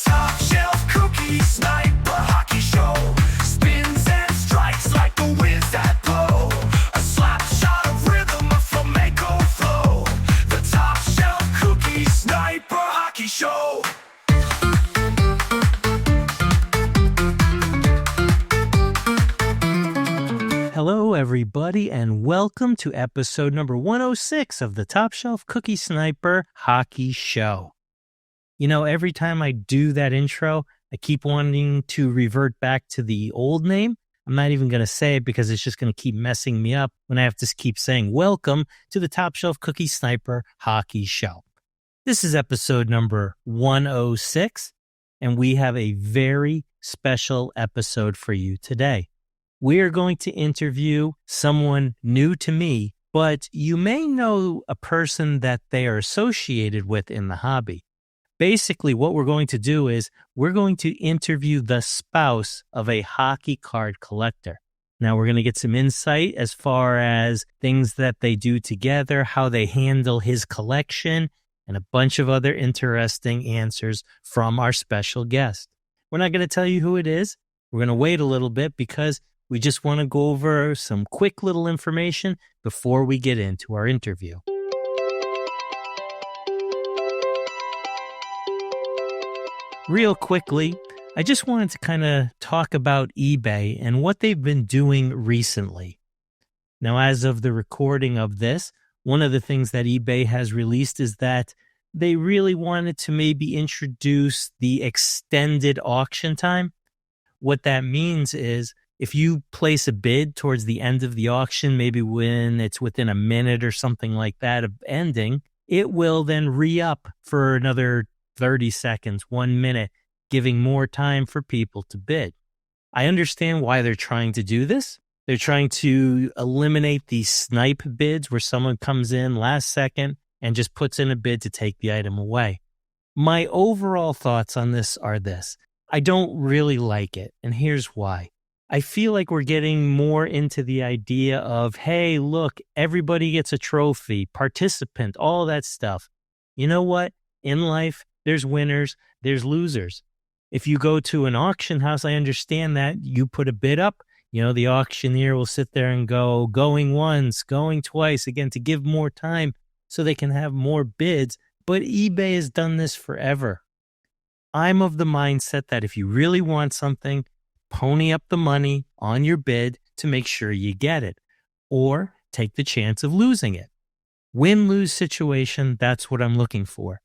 top shelf cookie sniper hockey show. Spins and strikes like the winds that blow. A slap shot of rhythm, a flamenco flow. The top shelf cookie sniper hockey show. Hello, everybody, and welcome to episode number 106 of the Top Shelf Cookie Sniper Hockey Show. You know, every time I do that intro, I keep wanting to revert back to the old name. I'm not even going to say it because it's just going to keep messing me up when I have to keep saying, welcome to the Top Shelf Cookie Sniper Hockey Show. This is episode number 106, and we have a very special episode for you today. We are going to interview someone new to me, but you may know a person that they are associated with in the hobby. Basically, what we're going to do is we're going to interview the spouse of a hockey card collector. Now, we're going to get some insight as far as things that they do together, how they handle his collection, and a bunch of other interesting answers from our special guest. We're not going to tell you who it is. We're going to wait a little bit because we just want to go over some quick little information before we get into our interview. Real quickly, I just wanted to kind of talk about eBay and what they've been doing recently. Now, as of the recording of this, one of the things that eBay has released is that they really wanted to maybe introduce the extended auction time. What that means is if you place a bid towards the end of the auction, maybe when it's within a minute or something like that of ending, it will then re-up for another 30 seconds, 1 minute, giving more time for people to bid. I understand why they're trying to do this. They're trying to eliminate these snipe bids where someone comes in last second and just puts in a bid to take the item away. My overall thoughts on this are this. I don't really like it, and here's why. I feel like we're getting more into the idea of, hey, look, everybody gets a trophy, participant, all that stuff. You know what? In life, there's winners, there's losers. If you go to an auction house, I understand that. You put a bid up, you know, the auctioneer will sit there and go, going once, going twice, again, to give more time so they can have more bids. But eBay has done this forever. I'm of the mindset that if you really want something, pony up the money on your bid to make sure you get it, or take the chance of losing it. Win-lose situation, that's what I'm looking for.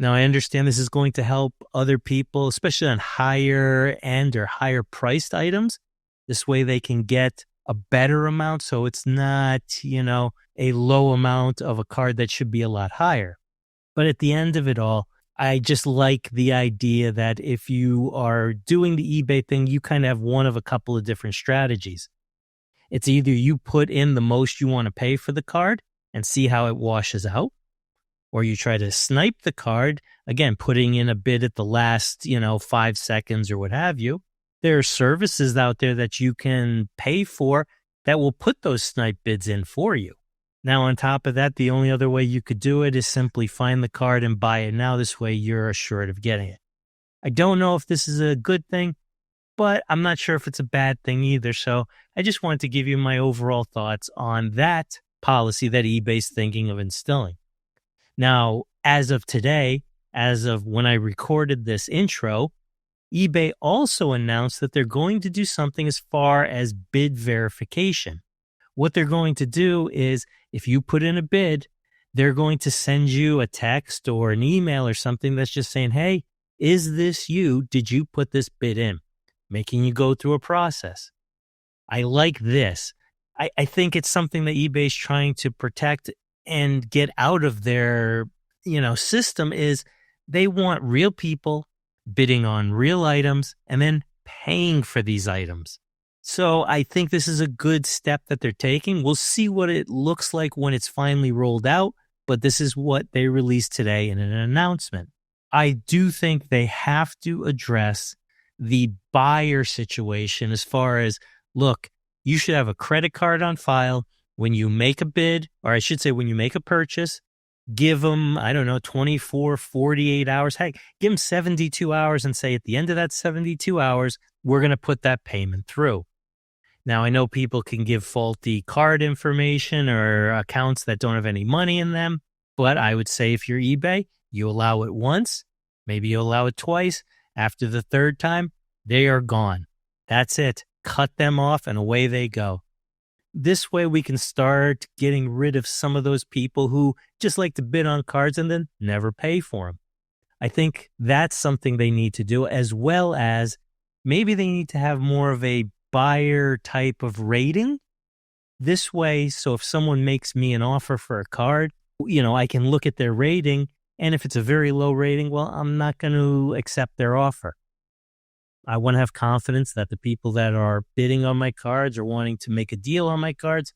Now, I understand this is going to help other people, especially on higher end or higher priced items. This way they can get a better amount, so it's not, a low amount of a card that should be a lot higher. But at the end of it all, I just like the idea that if you are doing the eBay thing, you kind of have one of a couple of different strategies. It's either you put in the most you want to pay for the card and see how it washes out, or you try to snipe the card, again, putting in a bid at the last, 5 seconds or what have you. There are services out there that you can pay for that will put those snipe bids in for you. Now, on top of that, the only other way you could do it is simply find the card and buy it now. This way, you're assured of getting it. I don't know if this is a good thing, but I'm not sure if it's a bad thing either. So I just wanted to give you my overall thoughts on that policy that eBay's thinking of instilling. Now, as of today, as of when I recorded this intro, eBay also announced that they're going to do something as far as bid verification. What they're going to do is, if you put in a bid, they're going to send you a text or an email or something that's just saying, hey, is this you? Did you put this bid in? Making you go through a process. I like this. I think it's something that eBay's trying to protect and get out of their, system is they want real people bidding on real items and then paying for these items. So I think this is a good step that they're taking. We'll see what it looks like when it's finally rolled out, but this is what they released today in an announcement. I do think they have to address the buyer situation as far as, look, you should have a credit card on file when you make a bid, or I should say when you make a purchase. give them, I don't know, 24, 48 hours. Heck, give them 72 hours and say at the end of that 72 hours, we're going to put that payment through. Now, I know people can give faulty card information or accounts that don't have any money in them, but I would say if you're eBay, you allow it once, maybe you allow it twice. After the third time, they are gone. That's it. Cut them off and away they go. This way we can start getting rid of some of those people who just like to bid on cards and then never pay for them. I think that's something they need to do, as well as maybe they need to have more of a buyer type of rating. This way, so if someone makes me an offer for a card, I can look at their rating, and if it's a very low rating, well, I'm not going to accept their offer. I want to have confidence that the people that are bidding on my cards or wanting to make a deal on my cards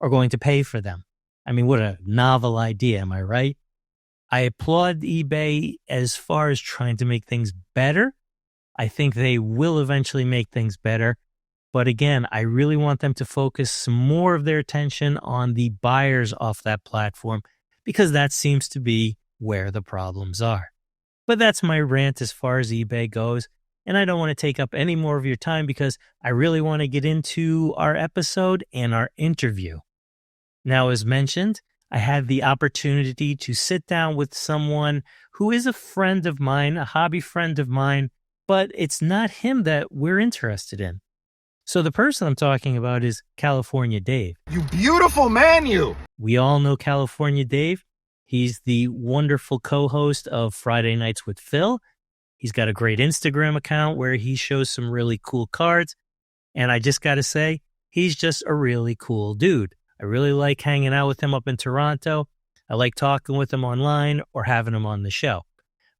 are going to pay for them. I mean, what a novel idea, am I right? I applaud eBay as far as trying to make things better. I think they will eventually make things better. But again, I really want them to focus some more of their attention on the buyers off that platform, because that seems to be where the problems are. But that's my rant as far as eBay goes. And I don't want to take up any more of your time because I really want to get into our episode and our interview. Now, as mentioned, I had the opportunity to sit down with someone who is a friend of mine, a hobby friend of mine, but it's not him that we're interested in. So the person I'm talking about is California Dave. You beautiful man, you! We all know California Dave. He's the wonderful co-host of Friday Nights with Phil. He's got a great Instagram account where he shows some really cool cards. And I just got to say, he's just a really cool dude. I really like hanging out with him up in Toronto. I like talking with him online or having him on the show.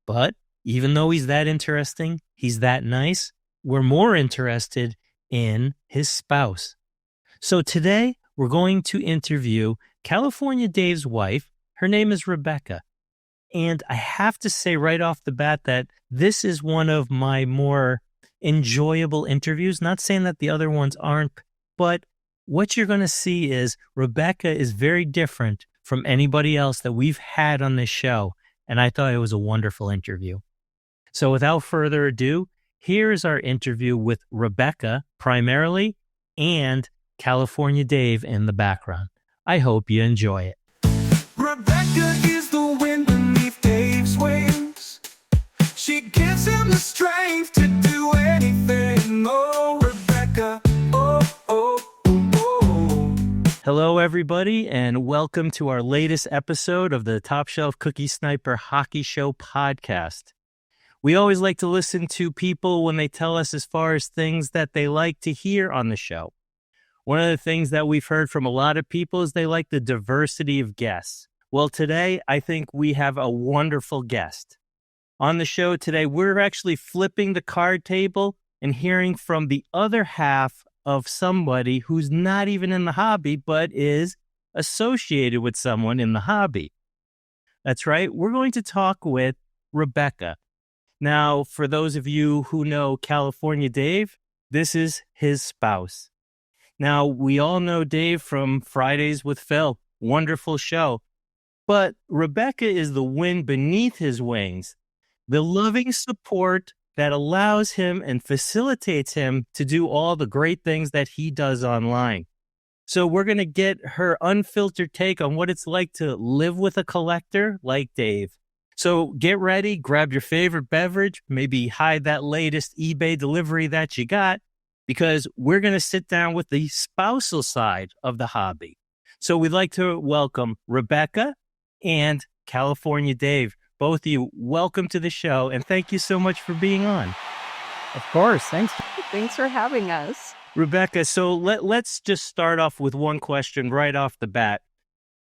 But even though he's that interesting, he's that nice, we're more interested in his spouse. So today we're going to interview California Dave's wife. Her name is Rebecca. And I have to say right off the bat that this is one of my more enjoyable interviews. Not saying that the other ones aren't, but what you're going to see is Rebecca is very different from anybody else that we've had on this show. And I thought it was a wonderful interview. So without further ado, here's our interview with Rebecca primarily and California Dave in the background. I hope you enjoy it. Rebecca is the wind beneath Dave's wings. She gives him the strength to do anything. Oh, Rebecca. Oh, oh, oh, oh. Hello, everybody, and welcome to our latest episode of the Top Shelf Cookie Sniper Hockey Show podcast. We always like to listen to people when they tell us as far as things that they like to hear on the show. One of the things that we've heard from a lot of people is they like the diversity of guests. Well, today, I think we have a wonderful guest. On the show today, we're actually flipping the card table and hearing from the other half of somebody who's not even in the hobby, but is associated with someone in the hobby. That's right. We're going to talk with Rebecca. Now, for those of you who know California Dave, this is his spouse. Now, we all know Dave from Fridays with Phil. Wonderful show. But Rebecca is the wind beneath his wings, the loving support that allows him and facilitates him to do all the great things that he does online. So we're going to get her unfiltered take on what it's like to live with a collector like Dave. So get ready, grab your favorite beverage, maybe hide that latest eBay delivery that you got, because we're going to sit down with the spousal side of the hobby. So we'd like to welcome Rebecca and California Dave. Both of you, welcome to the show, and thank you so much for being on. Of course. Thanks. Thanks for having us. Rebecca, so let's just start off with one question right off the bat.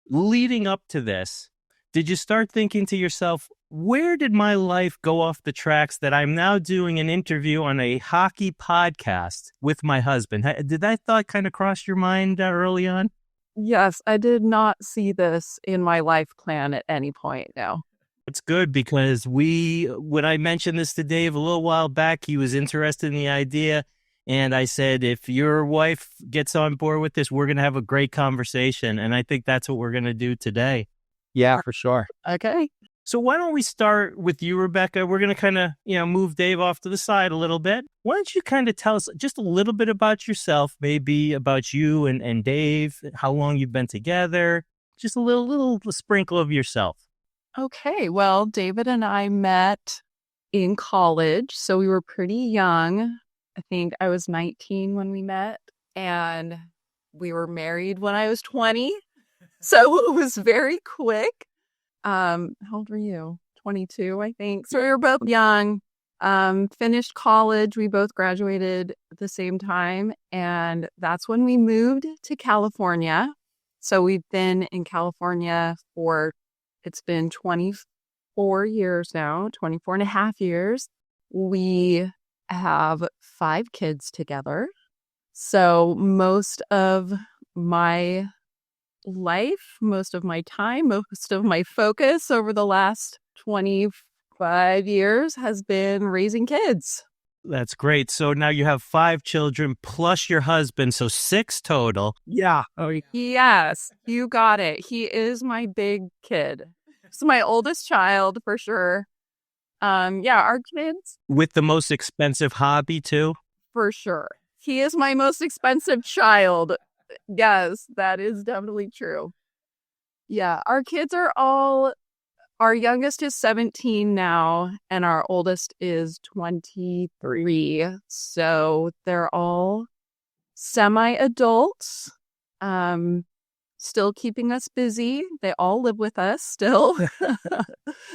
Leading up to this, did you start thinking to yourself, where did my life go off the tracks that I'm now doing an interview on a hockey podcast with my husband? Did that thought kind of cross your mind early on? Yes, I did not see this in my life plan at any point now. It's good because when I mentioned this to Dave a little while back, he was interested in the idea. And I said, if your wife gets on board with this, we're going to have a great conversation. And I think that's what we're going to do today. Yeah, for sure. Okay. So why don't we start with you, Rebecca? We're going to kind of, move Dave off to the side a little bit. Why don't you kind of tell us just a little bit about yourself, maybe about you and Dave, how long you've been together, just a little sprinkle of yourself. Okay. Well, David and I met in college, so we were pretty young. I think I was 19 when we met, and we were married when I was 20. So it was very quick. How old were you? 22, I think. So we were both young. Finished college. We both graduated at the same time. And that's when we moved to California. So we've been in California it's been 24 years now, 24 and a half years. We have 5 kids together. So most of my life, most of my time, most of my focus over the last 25 years has been raising kids. That's great. So now you have 5 children plus your husband, so 6 total. Yeah. Oh, yeah. Yes, you got it. He is my big kid. He's my oldest child for sure. Yeah, our kids With the most expensive hobby, too. for sure. He is my most expensive child. Yes, that is definitely true. Yeah, our kids our youngest is 17 now, and our oldest is 23. So they're all semi-adults, still keeping us busy. They all live with us still.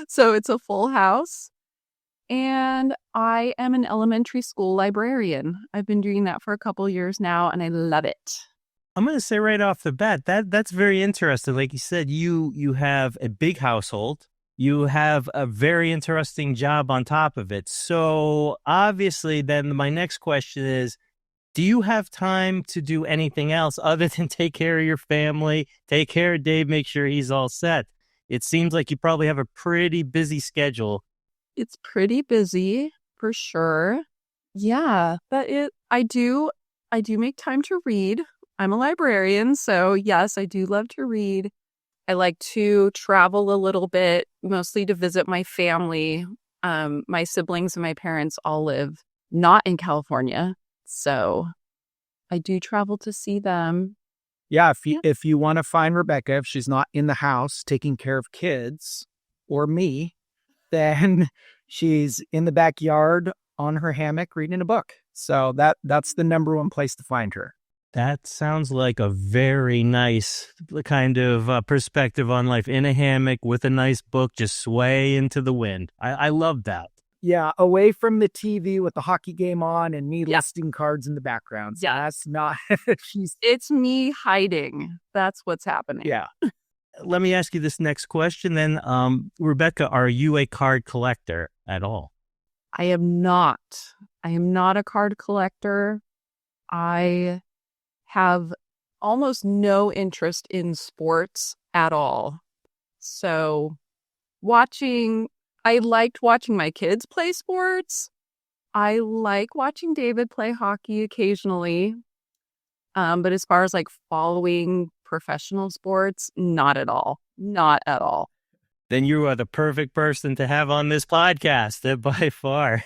So it's a full house. And I am an elementary school librarian. I've been doing that for a couple years now, and I love it. I'm going to say right off the bat, that's very interesting. Like you said, you have a big household. You have a very interesting job on top of it. So obviously, then my next question is, do you have time to do anything else other than take care of your family, take care of Dave, make sure he's all set? It seems like you probably have a pretty busy schedule. It's pretty busy for sure. Yeah, but I do make time to read. I'm a librarian, so yes, I do love to read. I like to travel a little bit, mostly to visit my family. My siblings and my parents all live not in California, so I do travel to see them. Yeah. If you want to find Rebecca, if she's not in the house taking care of kids or me, then she's in the backyard on her hammock reading a book. So that's the number one place to find her. That sounds like a very nice kind of perspective on life, in a hammock with a nice book, just sway into the wind. I love that. Yeah, away from the TV with the hockey game on and me Yeah. listing cards in the background. So Yeah. that's not, she's, It's me hiding. That's what's happening. yeah. Let me ask you this next question then. Rebecca, are you a card collector at all? I am not. I am not a card collector. I have almost no interest in sports at all. So I liked watching my kids play sports. I like watching David play hockey occasionally. But as far as like following professional sports, not at all. Not at all. Then you are the perfect person to have on this podcast, by far.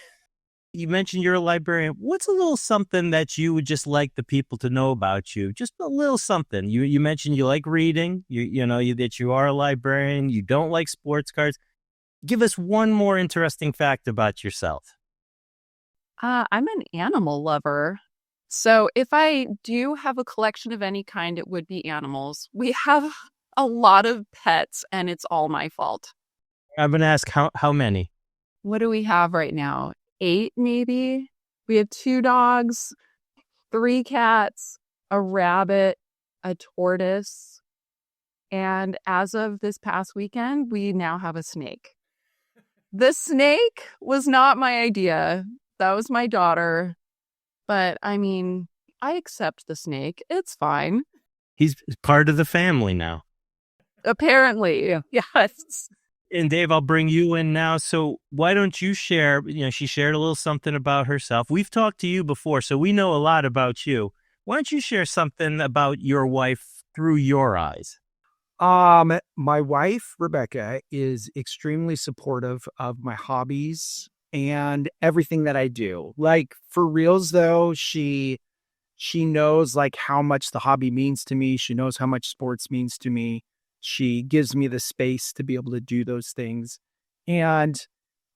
You mentioned you're a librarian. What's a little something that you would just like the people to know about you? Just a little something. You mentioned you like reading. That you are a librarian. You don't like sports cards. Give us one more interesting fact about yourself. I'm an animal lover. So if I do have a collection of any kind, it would be animals. We have a lot of pets, and it's all my fault. I'm going to ask how many? What do we have right now? 8, maybe? We have 2 dogs, 3 cats, a rabbit, a tortoise, and as of this past weekend, we now have a snake. The snake was not my idea. That was my daughter. But I mean, I accept the snake. It's fine. He's part of the family now. Apparently, yes. And Dave, I'll bring you in now. So why don't you share, she shared a little something about herself. We've talked to you before, so we know a lot about you. Why don't you share something about your wife through your eyes? My wife, Rebecca, is extremely supportive of my hobbies and everything that I do. Like for reals though, she knows like how much the hobby means to me. She knows how much sports means to me. She gives me the space to be able to do those things. And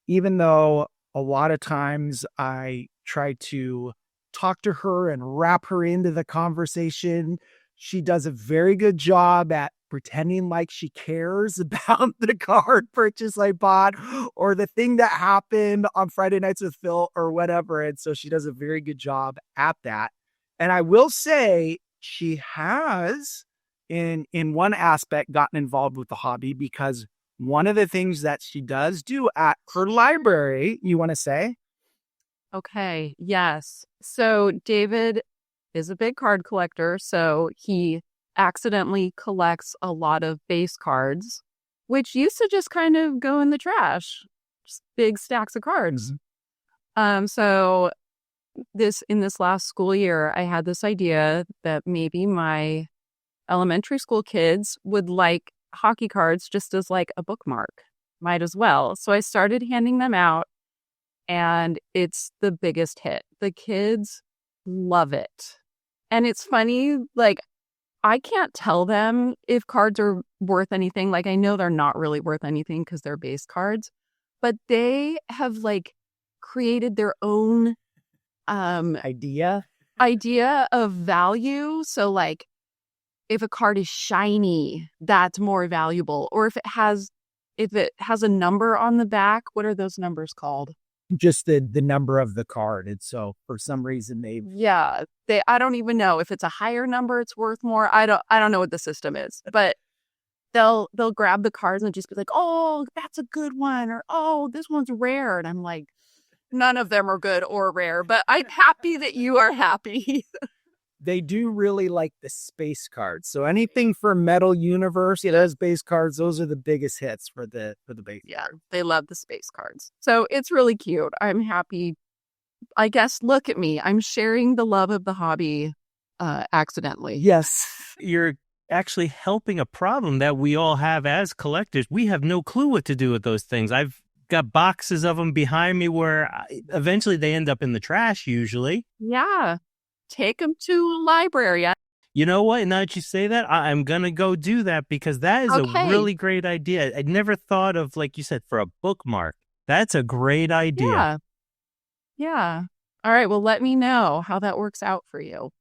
even though a lot of times I try to talk to her and wrap her into the conversation, she does a very good job at pretending like she cares about the card purchase I bought or the thing that happened on Friday nights with Phil or whatever. And so she does a very good job at that. And I will say she has in one aspect gotten involved with the hobby because one of the things that she does do at her library, you want to say? Okay, yes. So David is a big card collector, so he accidentally collects a lot of base cards, which used to just kind of go in the trash, just big stacks of cards. So in this last school year, I had this idea that maybe my elementary school kids would like hockey cards just as like a bookmark. Might as well. So I started handing them out, and it's the biggest hit. The kids love it. And it's funny, like, I can't tell them if cards are worth anything. Like, I know they're not really worth anything because they're base cards, but they have like created their own Idea of value. So like if a card is shiny, that's more valuable. Or if it has a number on the back, what are those numbers called? just the number of the card. And so for some reason I don't even know if it's a higher number, it's worth more. I don't know what the system is, but they'll grab the cards and just be like, oh, that's a good one. Or, oh, this one's rare. And I'm like, none of them are good or rare, but I'm happy that you are happy. they do really like the space cards. So anything for Metal Universe, it has base cards. Those are the biggest hits for the base cards. They love the space cards. So it's really cute. I'm happy. I guess, look at me. I'm sharing the love of the hobby accidentally. Yes. You're actually helping a problem that we all have as collectors. We have no clue what to do with those things. I've got boxes of them behind me where eventually they end up in the trash usually. Yeah. Take them to a library. You know what? Now that you say that, I'm going to go do that because that is a really great idea. I'd never thought of, like you said, for a bookmark. That's a great idea. Yeah. All right. Well, let me know how that works out for you.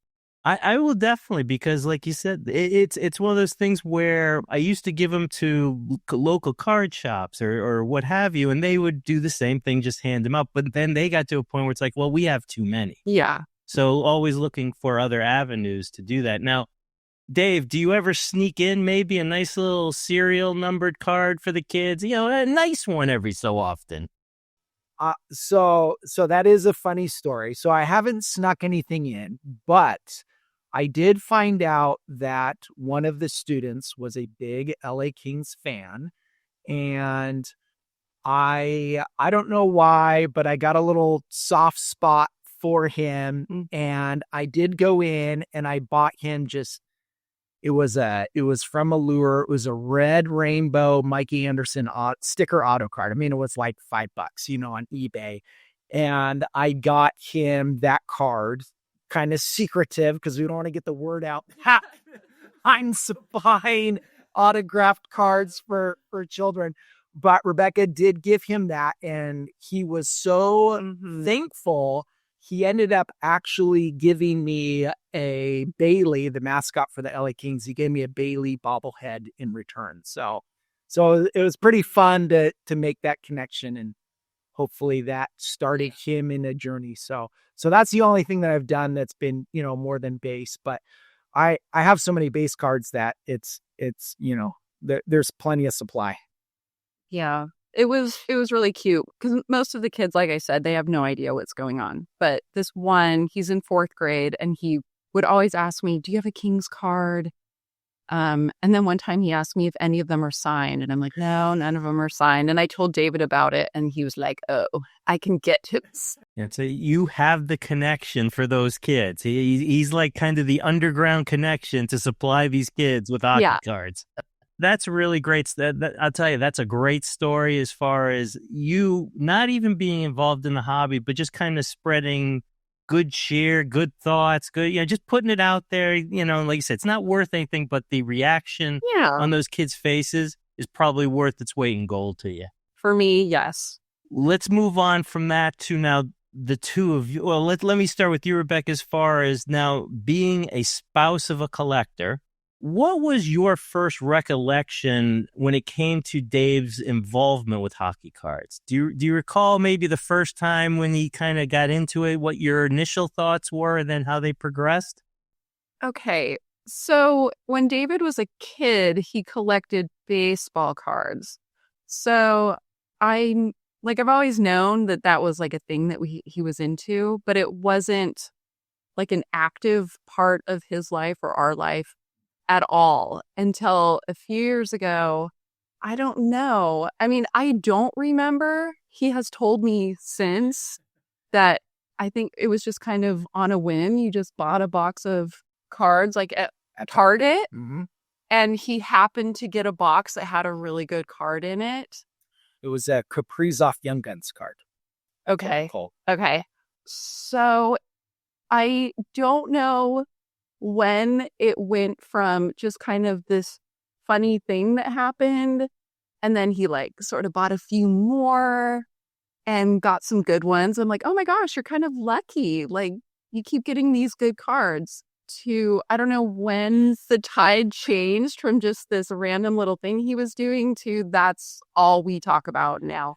I will definitely, because like you said, it's one of those things where I used to give them to local card shops or what have you, and they would do the same thing, just hand them out. But then they got to a point where it's like, well, we have too many. Yeah. So always looking for other avenues to do that. Now, Dave, do you ever sneak in maybe a nice little serial numbered card for the kids? You know, a nice one every so often. So that is a funny story. So I haven't snuck anything in, but I did find out that one of the students was a big LA Kings fan, and I don't know why, but I got a little soft spot for him, and I did go in and I bought him it was from Allure. It was a red rainbow Mikey Anderson sticker auto card. I mean, it was like $5, on eBay. And I got him that card, kind of secretive because we don't want to get the word out. I'm buying autographed cards for children. But Rebecca did give him that, and he was so thankful. He ended up actually giving me a Bailey, the mascot for the LA Kings. He gave me a Bailey bobblehead in return. So it was pretty fun to make that connection, and hopefully that started him in a journey. So that's the only thing that I've done that's been, more than base. But I have so many base cards that it's there's plenty of supply. Yeah. It was really cute because most of the kids, like I said, they have no idea what's going on. But this one, he's in 4th grade, and he would always ask me, do you have a Kings card? And then one time he asked me if any of them are signed. And I'm like, no, none of them are signed. And I told David about it, and he was like, oh, I can get to this. Yeah, so you have the connection for those kids. He's like kind of the underground connection to supply these kids with hockey cards. That's really great. I'll tell you, that's a great story as far as you not even being involved in the hobby, but just kind of spreading good cheer, good thoughts, good, just putting it out there. Like you said, it's not worth anything, but the reaction Yeah. on those kids' faces is probably worth its weight in gold to you. For me, yes. Let's move on from that to now the two of you. Well, let me start with you, Rebecca, as far as now being a spouse of a collector. What was your first recollection when it came to Dave's involvement with hockey cards? Do you recall maybe the first time when he kind of got into it, what your initial thoughts were, and then how they progressed? Okay. So when David was a kid, he collected baseball cards. So I've always known that was like a thing that he was into, but it wasn't like an active part of his life or our life at all until a few years ago. I don't know. I mean, I don't remember. He has told me since that I think it was just kind of on a whim. You just bought a box of cards like at Target, and he happened to get a box that had a really good card in it. It was a Kaprizov Young Guns card. Okay. Cool. Okay. So I don't know when it went from just kind of this funny thing that happened, and then he sort of bought a few more and got some good ones. I'm like, oh my gosh, you're kind of lucky. Like, you keep getting these good cards. To, I don't know when the tide changed from just this random little thing he was doing to that's all we talk about now.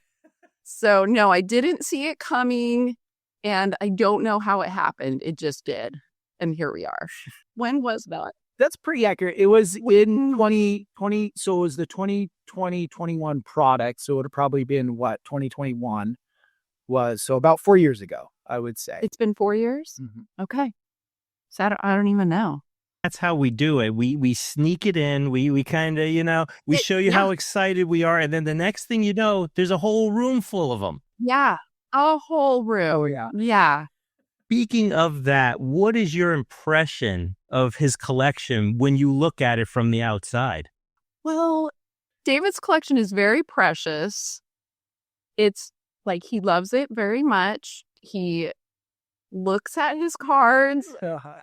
So no, I didn't see it coming, and I don't know how it happened. It just did. And here we are. When was that? That's pretty accurate. It was in 2020. So it was the 2020-21 product. So it would have probably been 2021 was. So about 4 years ago, I would say. It's been 4 years? Okay. So I don't even know. That's how we do it. We sneak it in. We kind of, we show you how excited we are. And then the next thing you know, there's a whole room full of them. Yeah. A whole room. Oh, yeah. Yeah. Speaking of that, what is your impression of his collection when you look at it from the outside? Well, David's collection is very precious. It's like he loves it very much. He looks at his cards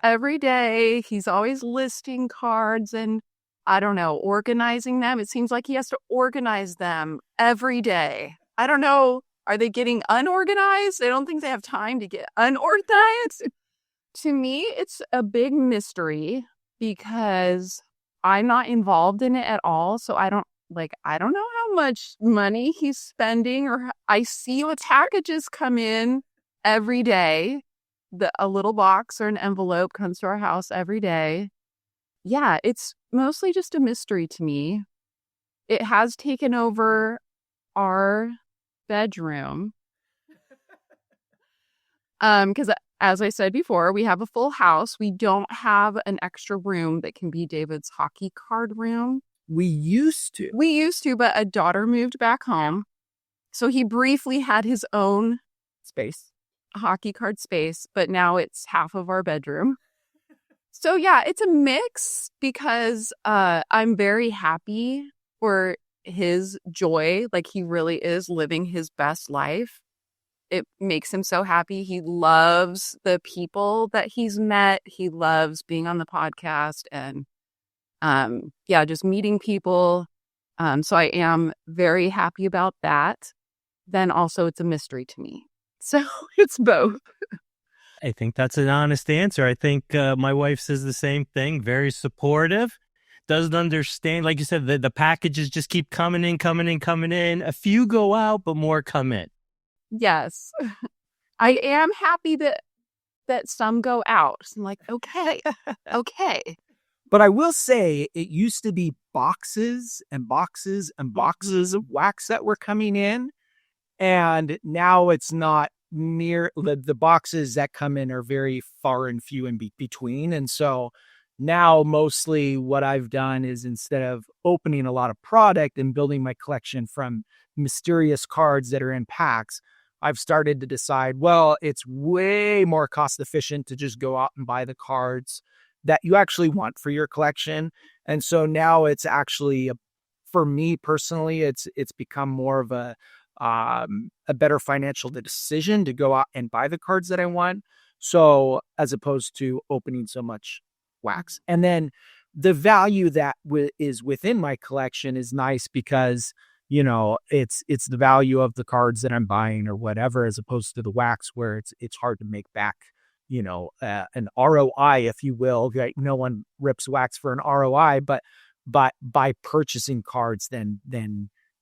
every day. He's always listing cards and, I don't know, organizing them. It seems like he has to organize them every day. I don't know. Are they getting unorganized? I don't think they have time to get unorganized. To me, it's a big mystery because I'm not involved in it at all. So I don't know how much money he's spending, or I see what packages come in every day. A little box or an envelope comes to our house every day. Yeah, it's mostly just a mystery to me. It has taken over our bedroom. Because as I said before, we have a full house. We don't have an extra room that can be David's hockey card room. We used to, but a daughter moved back home. So he briefly had his own space, hockey card space, but now it's half of our bedroom. So yeah, it's a mix because I'm very happy for his joy. Like, he really is living his best life. It makes him so happy. He loves the people that he's met. He loves being on the podcast and just meeting people. So I am very happy about that. Then also it's a mystery to me. So it's both. I think that's an honest answer. I think my wife says the same thing. Very supportive. Doesn't understand. Like you said, the packages just keep coming in. A few go out, but more come in. Yes. I am happy that some go out. I'm like, okay. But I will say it used to be boxes and boxes and boxes of wax that were coming in. And now it's not near. The boxes that come in are very far and few in between. And so now mostly what I've done is, instead of opening a lot of product and building my collection from mysterious cards that are in packs, I've started to decide, well, it's way more cost efficient to just go out and buy the cards that you actually want for your collection. And so now it's actually for me personally, it's become more of a better financial decision to go out and buy the cards that I want. So as opposed to opening so much wax. And then the value that is within my collection is nice because, it's the value of the cards that I'm buying or whatever, as opposed to the wax where it's hard to make back, an ROI, if you will. Right? No one rips wax for an ROI, but by purchasing cards, then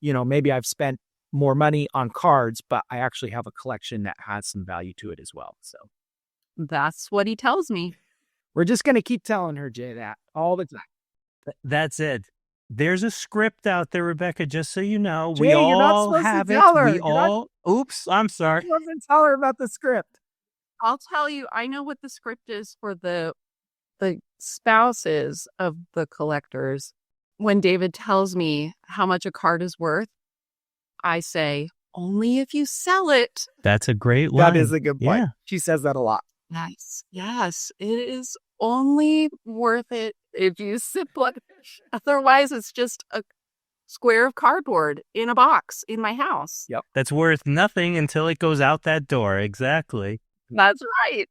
maybe I've spent more money on cards, but I actually have a collection that has some value to it as well. So That's what he tells me. we're just going to keep telling her, Jay, that all the time. That's it. There's a script out there, Rebecca, just so you know. Jay, We you're not all supposed to have it. tell her. We You're not- all, oops, I'm sorry. You haven't tell her about the script. I'll tell you, I know what the script is for the spouses of the collectors. When David tells me how much a card is worth, I say, only if you sell it. That's a great line. That is a good point. Yeah. She says that a lot. Nice. Yes, it is only worth it if you sip it. Otherwise, it's just a square of cardboard in a box in my house. Yep. That's worth nothing until it goes out that door. Exactly. That's right.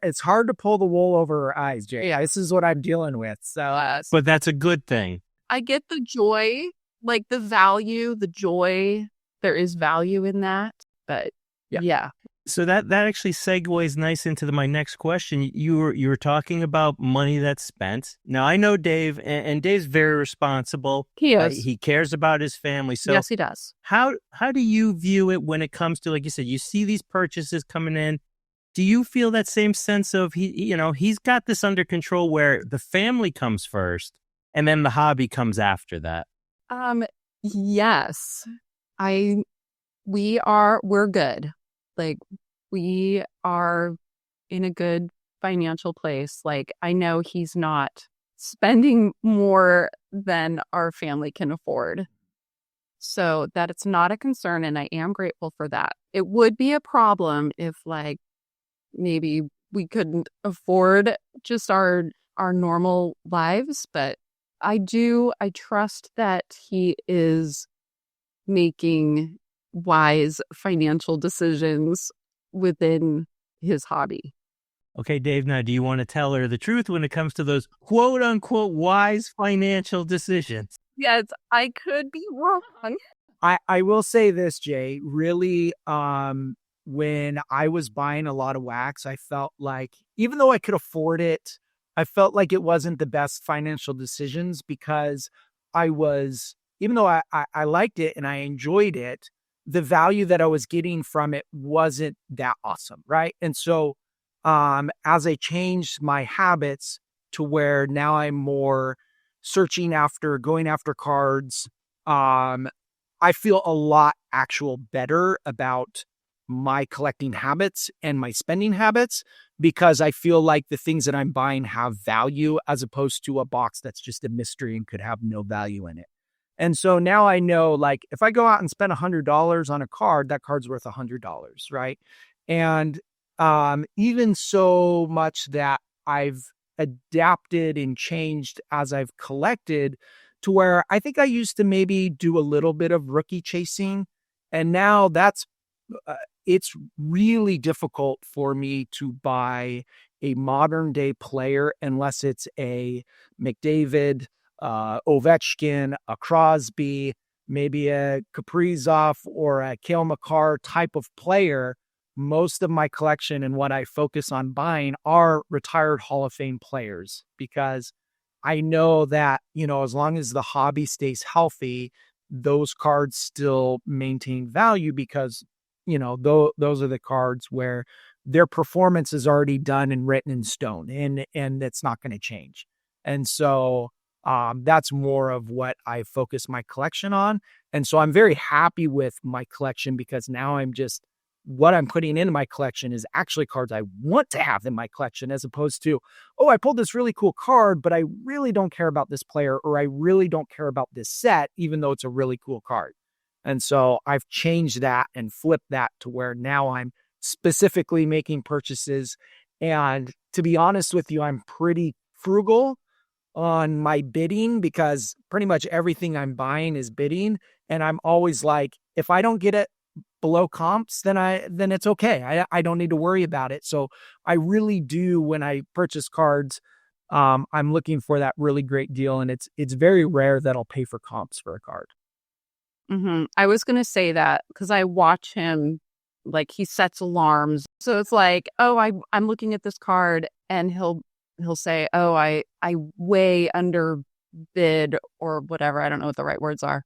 It's hard to pull the wool over her eyes, Jay. Yeah, this is what I'm dealing with. So But that's a good thing. I get the joy, like the value, the joy. There is value in that. But yeah. So that actually segues nice into my next question. You were talking about money that's spent. Now I know Dave, and Dave's very responsible. He is. He cares about his family. So Yes, he does. how do you view it when it comes to, like you said, you see these purchases coming in? Do you feel that same sense of he's got this under control where the family comes first and then the hobby comes after that? Yes. We're good. Like, we are in a good financial place. Like, I know he's not spending more than our family can afford. So that it's not a concern, and I am grateful for that. It would be a problem if, like, maybe we couldn't afford just our normal lives, but I trust that he is making wise financial decisions within his hobby. Okay, Dave, now do you want to tell her the truth when it comes to those quote unquote wise financial decisions? Yes, I could be wrong. I will say this, Jay, really, when I was buying a lot of wax, I felt like, even though I could afford it, I felt like it wasn't the best financial decisions because even though I liked it and I enjoyed it, the value that I was getting from it wasn't that awesome, right? And so as I changed my habits to where now I'm more going after cards, I feel a lot better about my collecting habits and my spending habits because I feel like the things that I'm buying have value as opposed to a box that's just a mystery and could have no value in it. And so now I know, like, if I go out and spend $100 on a card, that card's worth $100, right? And even so much that I've adapted and changed as I've collected to where I think I used to maybe do a little bit of rookie chasing. And now it's really difficult for me to buy a modern day player unless it's a McDavid, Ovechkin, a Crosby, maybe a Kaprizov or a Cale Makar type of player. Most of my collection and what I focus on buying are retired Hall of Fame players because I know that, as long as the hobby stays healthy, those cards still maintain value because, those are the cards where their performance is already done and written in stone and it's not going to change. And so that's more of what I focus my collection on. And so I'm very happy with my collection because now what I'm putting into my collection is actually cards I want to have in my collection as opposed to, oh, I pulled this really cool card, but I really don't care about this player or I really don't care about this set, even though it's a really cool card. And so I've changed that and flipped that to where now I'm specifically making purchases. And to be honest with you, I'm pretty frugal. on my bidding because pretty much everything I'm buying is bidding. And I'm always like, if I don't get it below comps, then it's okay. I don't need to worry about it. So I really do, when I purchase cards, I'm looking for that really great deal. And it's very rare that I'll pay for comps for a card. I was going to say that because I watch him, like he sets alarms. So it's like, oh, I'm looking at this card and he'll say, oh, I way under bid or whatever. I don't know what the right words are.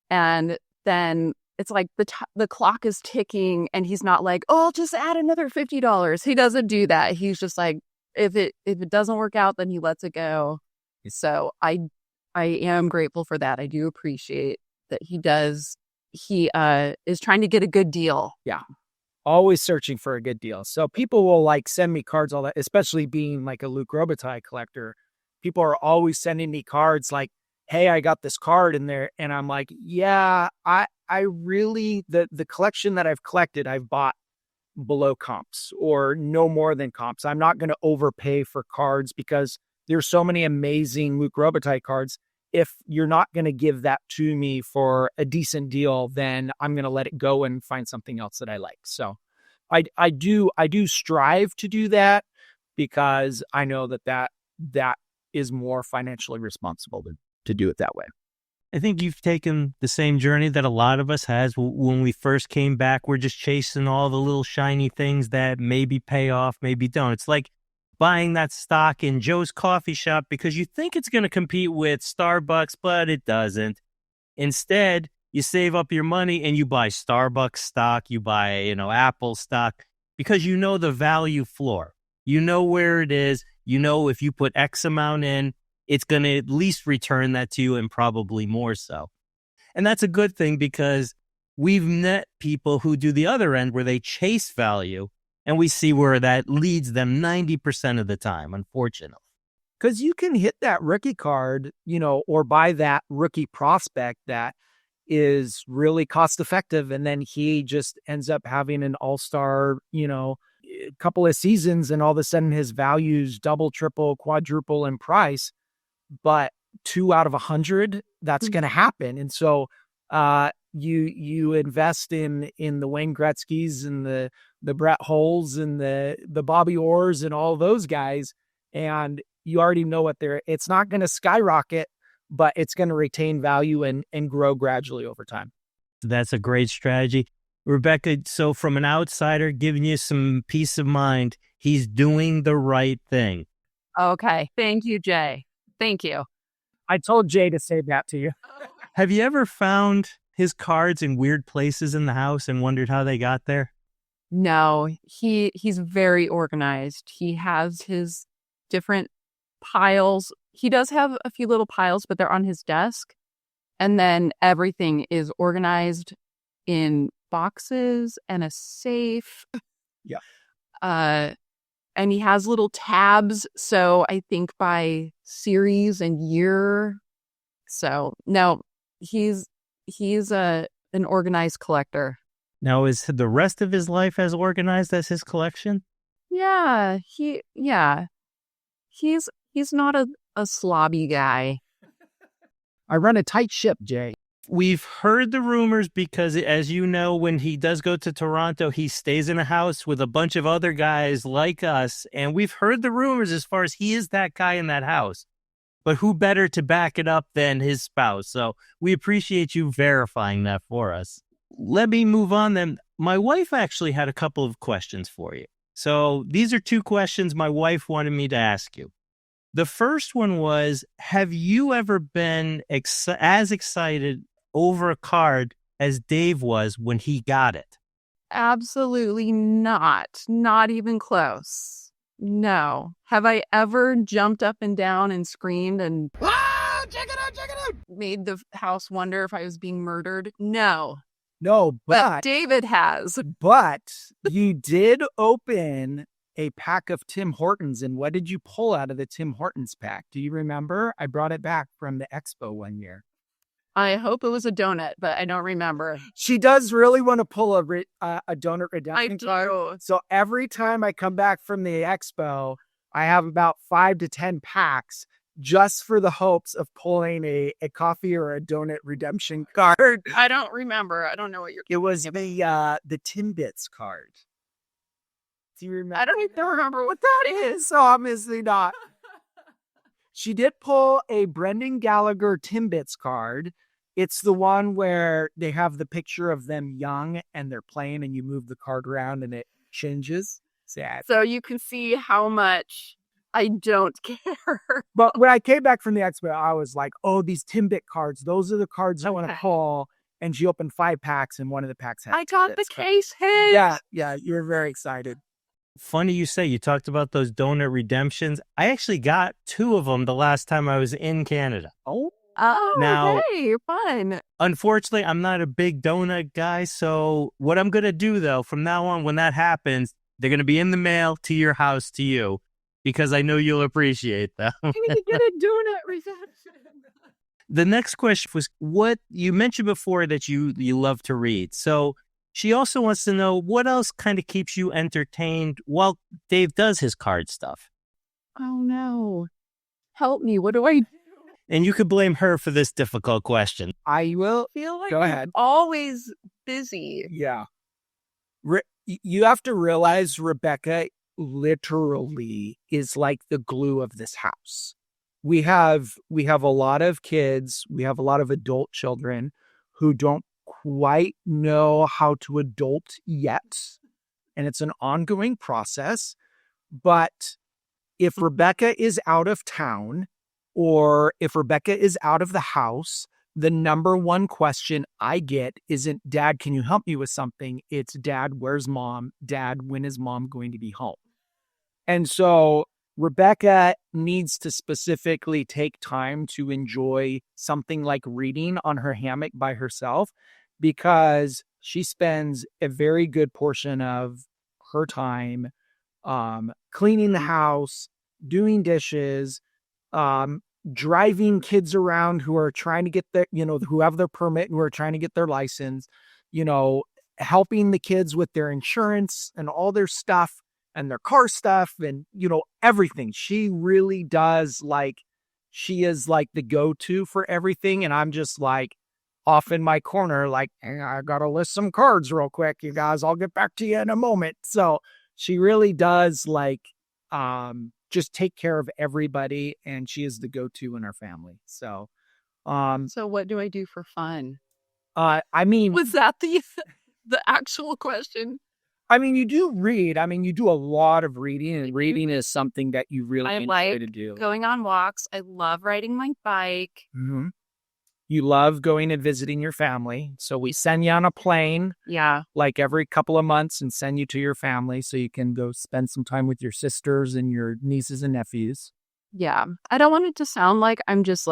And then it's like the clock is ticking and he's not like, oh, I'll just add another $50. He doesn't do that. He's just like, if it doesn't work out, then he lets it go. So I am grateful for that. I do appreciate that he does. He is trying to get a good deal. Yeah. Always searching for a good deal. So people will like send me cards all that, especially being like a Luke Robitaille collector. People are always sending me cards like, hey, I got this card in there. And I'm like, yeah, I really, the collection that I've collected, I've bought below comps or no more than comps. I'm not going to overpay for cards because there's so many amazing Luke Robitaille cards. If you're not going to give that to me for a decent deal, then I'm going to let it go and find something else that I like. So I do strive to do that because I know that is more financially responsible to do it that way. I think you've taken the same journey that a lot of us has. When we first came back, we're just chasing all the little shiny things that maybe pay off, maybe don't. It's like buying that stock in Joe's coffee shop because you think it's going to compete with Starbucks, but it doesn't. Instead, you save up your money and you buy Starbucks stock, you buy, Apple stock, because you know the value floor. You know where it is. You know if you put X amount in, it's going to at least return that to you and probably more so. And that's a good thing because we've met people who do the other end where they chase value. And we see where that leads them 90% of the time, unfortunately. Because you can hit that rookie card, or buy that rookie prospect that is really cost effective. And then he just ends up having an all-star, couple of seasons. And all of a sudden his values double, triple, quadruple in price. But 2 out of 100, that's going to happen. And so you invest in the Wayne Gretzky's and the Brett Hulls and the Bobby Orrs and all those guys, and you already know it's not going to skyrocket, but it's going to retain value and grow gradually over time. That's a great strategy. Rebecca, so from an outsider giving you some peace of mind, he's doing the right thing. Okay. Thank you, Jay. Thank you. I told Jay to say that to you. Have you ever found his cards in weird places in the house and wondered how they got there? No, he's very organized. He has his different piles. He does have a few little piles, but they're on his desk. And then everything is organized in boxes and a safe. Yeah. And he has little tabs. So I think by series and year. So no, he's an organized collector. Now, is the rest of his life as organized as his collection? Yeah, he's not a slobby guy. I run a tight ship, Jay. We've heard the rumors because, as you know, when he does go to Toronto, he stays in a house with a bunch of other guys like us. And we've heard the rumors as far as he is that guy in that house. But who better to back it up than his spouse? So we appreciate you verifying that for us. Let me move on then. My wife actually had a couple of questions for you. So these are 2 questions my wife wanted me to ask you. The first one was, have you ever been as excited over a card as Dave was when he got it? Absolutely not. Not even close. No. Have I ever jumped up and down and screamed and check it out, made the house wonder if I was being murdered? No. No, but David has. But you did open a pack of Tim Hortons, and what did you pull out of the Tim Hortons pack? Do you remember? I brought it back from the expo one year. I hope it was a donut, but I don't remember. She does really want to pull a donut redemption card. do. So every time I come back from the expo, I have about 5 to 10 packs, just for the hopes of pulling a coffee or a donut redemption card. I don't remember. I don't know what you're. It was the Timbits card. Do you remember? I don't even remember what that is. So obviously not. She did pull a Brendan Gallagher Timbits card. It's the one where they have the picture of them young and they're playing and you move the card around and it changes. Sad. So you can see how much I don't care. But when I came back from the expo, I was like, oh, these Timbit cards, those are the cards I want to pull. And she opened 5 packs and one of the packs had I got the Timbits cards. case hit. Yeah, you were very excited. Funny you say, you talked about those donut redemptions. I actually got 2 of them the last time I was in Canada. Oh, Now- okay, fun. Unfortunately, I'm not a big donut guy. So what I'm going to do, though, from now on, when that happens, they're going to be in the mail to your house, to you, because I know you'll appreciate them. I need to get a donut reception. The next question was what you mentioned before that you love to read. So she also wants to know what else kind of keeps you entertained while Dave does his card stuff. Oh no. Help me. What do I do? And you could blame her for this difficult question. I will. I feel like Go I'm ahead. always busy. Yeah. You have to realize Rebecca literally is like the glue of this house. We have a lot of kids, we have a lot of adult children who don't quite know how to adult yet. And it's an ongoing process. But if Rebecca is out of town or if Rebecca is out of the house, the number one question I get isn't, Dad, can you help me with something? It's, Dad, where's Mom? Dad, when is Mom going to be home? And so Rebecca needs to specifically take time to enjoy something like reading on her hammock by herself because she spends a very good portion of her time cleaning the house, doing dishes, driving kids around who are trying to get their, who have their permit, who are trying to get their license, helping the kids with their insurance and all their stuff and their car stuff and, everything. She really does she is like the go-to for everything. And I'm just like off in my corner, like, hey, I got to list some cards real quick, you guys, I'll get back to you in a moment. So she really does just take care of everybody. And she is the go-to in our family. So, So what do I do for fun? I mean, Was that the actual question? I mean, you do read. I mean, you do a lot of reading, and reading is something that you really I enjoy like to do. going on walks. I love riding my bike. Mm-hmm. You love going and visiting your family. So we send you on a plane Yeah. like every couple of months and send you to your family so you can go spend some time with your sisters and your nieces and nephews. Yeah. I don't want it to sound like I'm just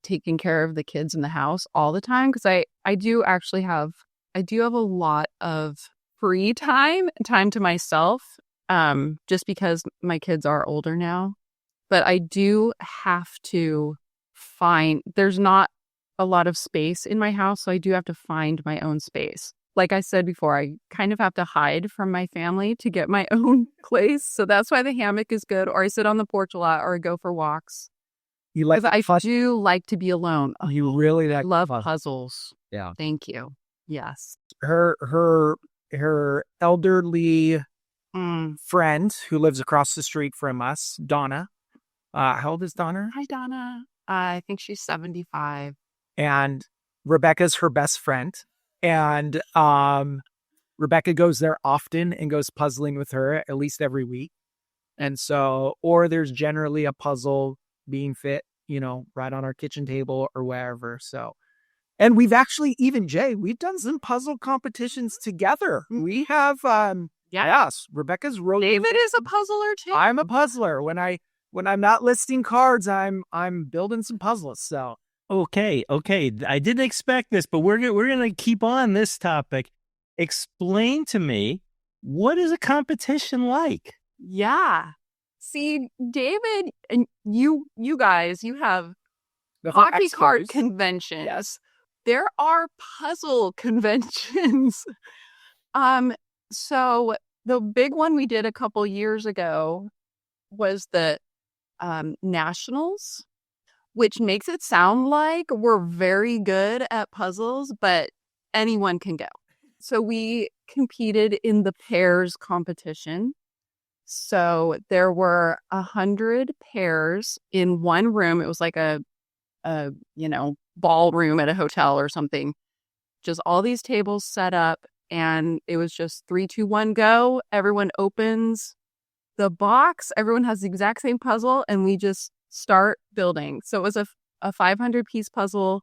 taking care of the kids in the house all the time because I do actually have a lot of free time to myself just because my kids are older now. But I do have to there's not a lot of space in my house, so I do have to find my own space. Like I said before, I kind of have to hide from my family to get my own place. So that's why the hammock is good, or I sit on the porch a lot, or I go for walks. You like I do like to be alone. Oh, you really I like love puzzles. puzzles. Yeah. Thank you. Yes. Her elderly friend who lives across the street from us, Donna. How old is Donna? Hi, Donna. I think she's 75. And Rebecca's her best friend. And Rebecca goes there often and goes puzzling with her at least every week. And so, or there's generally a puzzle being fit, right on our kitchen table or wherever. So, and we've actually, even Jay, we've done some puzzle competitions together. We have, yes, Rebecca's wrote. David is a puzzler too. I'm a puzzler. When I'm not listing cards, I'm building some puzzles. So. Okay. I didn't expect this, but we're going to keep on this topic. Explain to me, what is a competition like? Yeah. See, David, and you guys, you have The hockey card experts. conventions. Yes. There are puzzle conventions. So the big one we did a couple years ago was the nationals, which makes it sound like we're very good at puzzles, but anyone can go. So we competed in the pairs competition. So there were 100 pairs in one room. It was like a ballroom at a hotel or something. Just all these tables set up, and it was just 3, 2, 1, go. Everyone opens the box. Everyone has the exact same puzzle, and we just start building. So it was a 500-piece puzzle.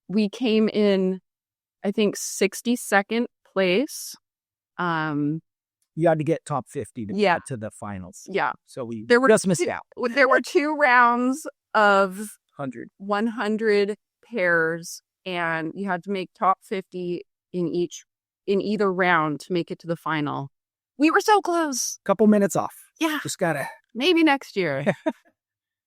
We came in, I think, 62nd place. You had to get top 50 to get to the finals. Yeah. So we There just missed out. There were 2 rounds of 100 pairs, and you had to make top 50 in either round to make it to the final. We were so close. Couple minutes off. Yeah. Just gotta. Maybe next year.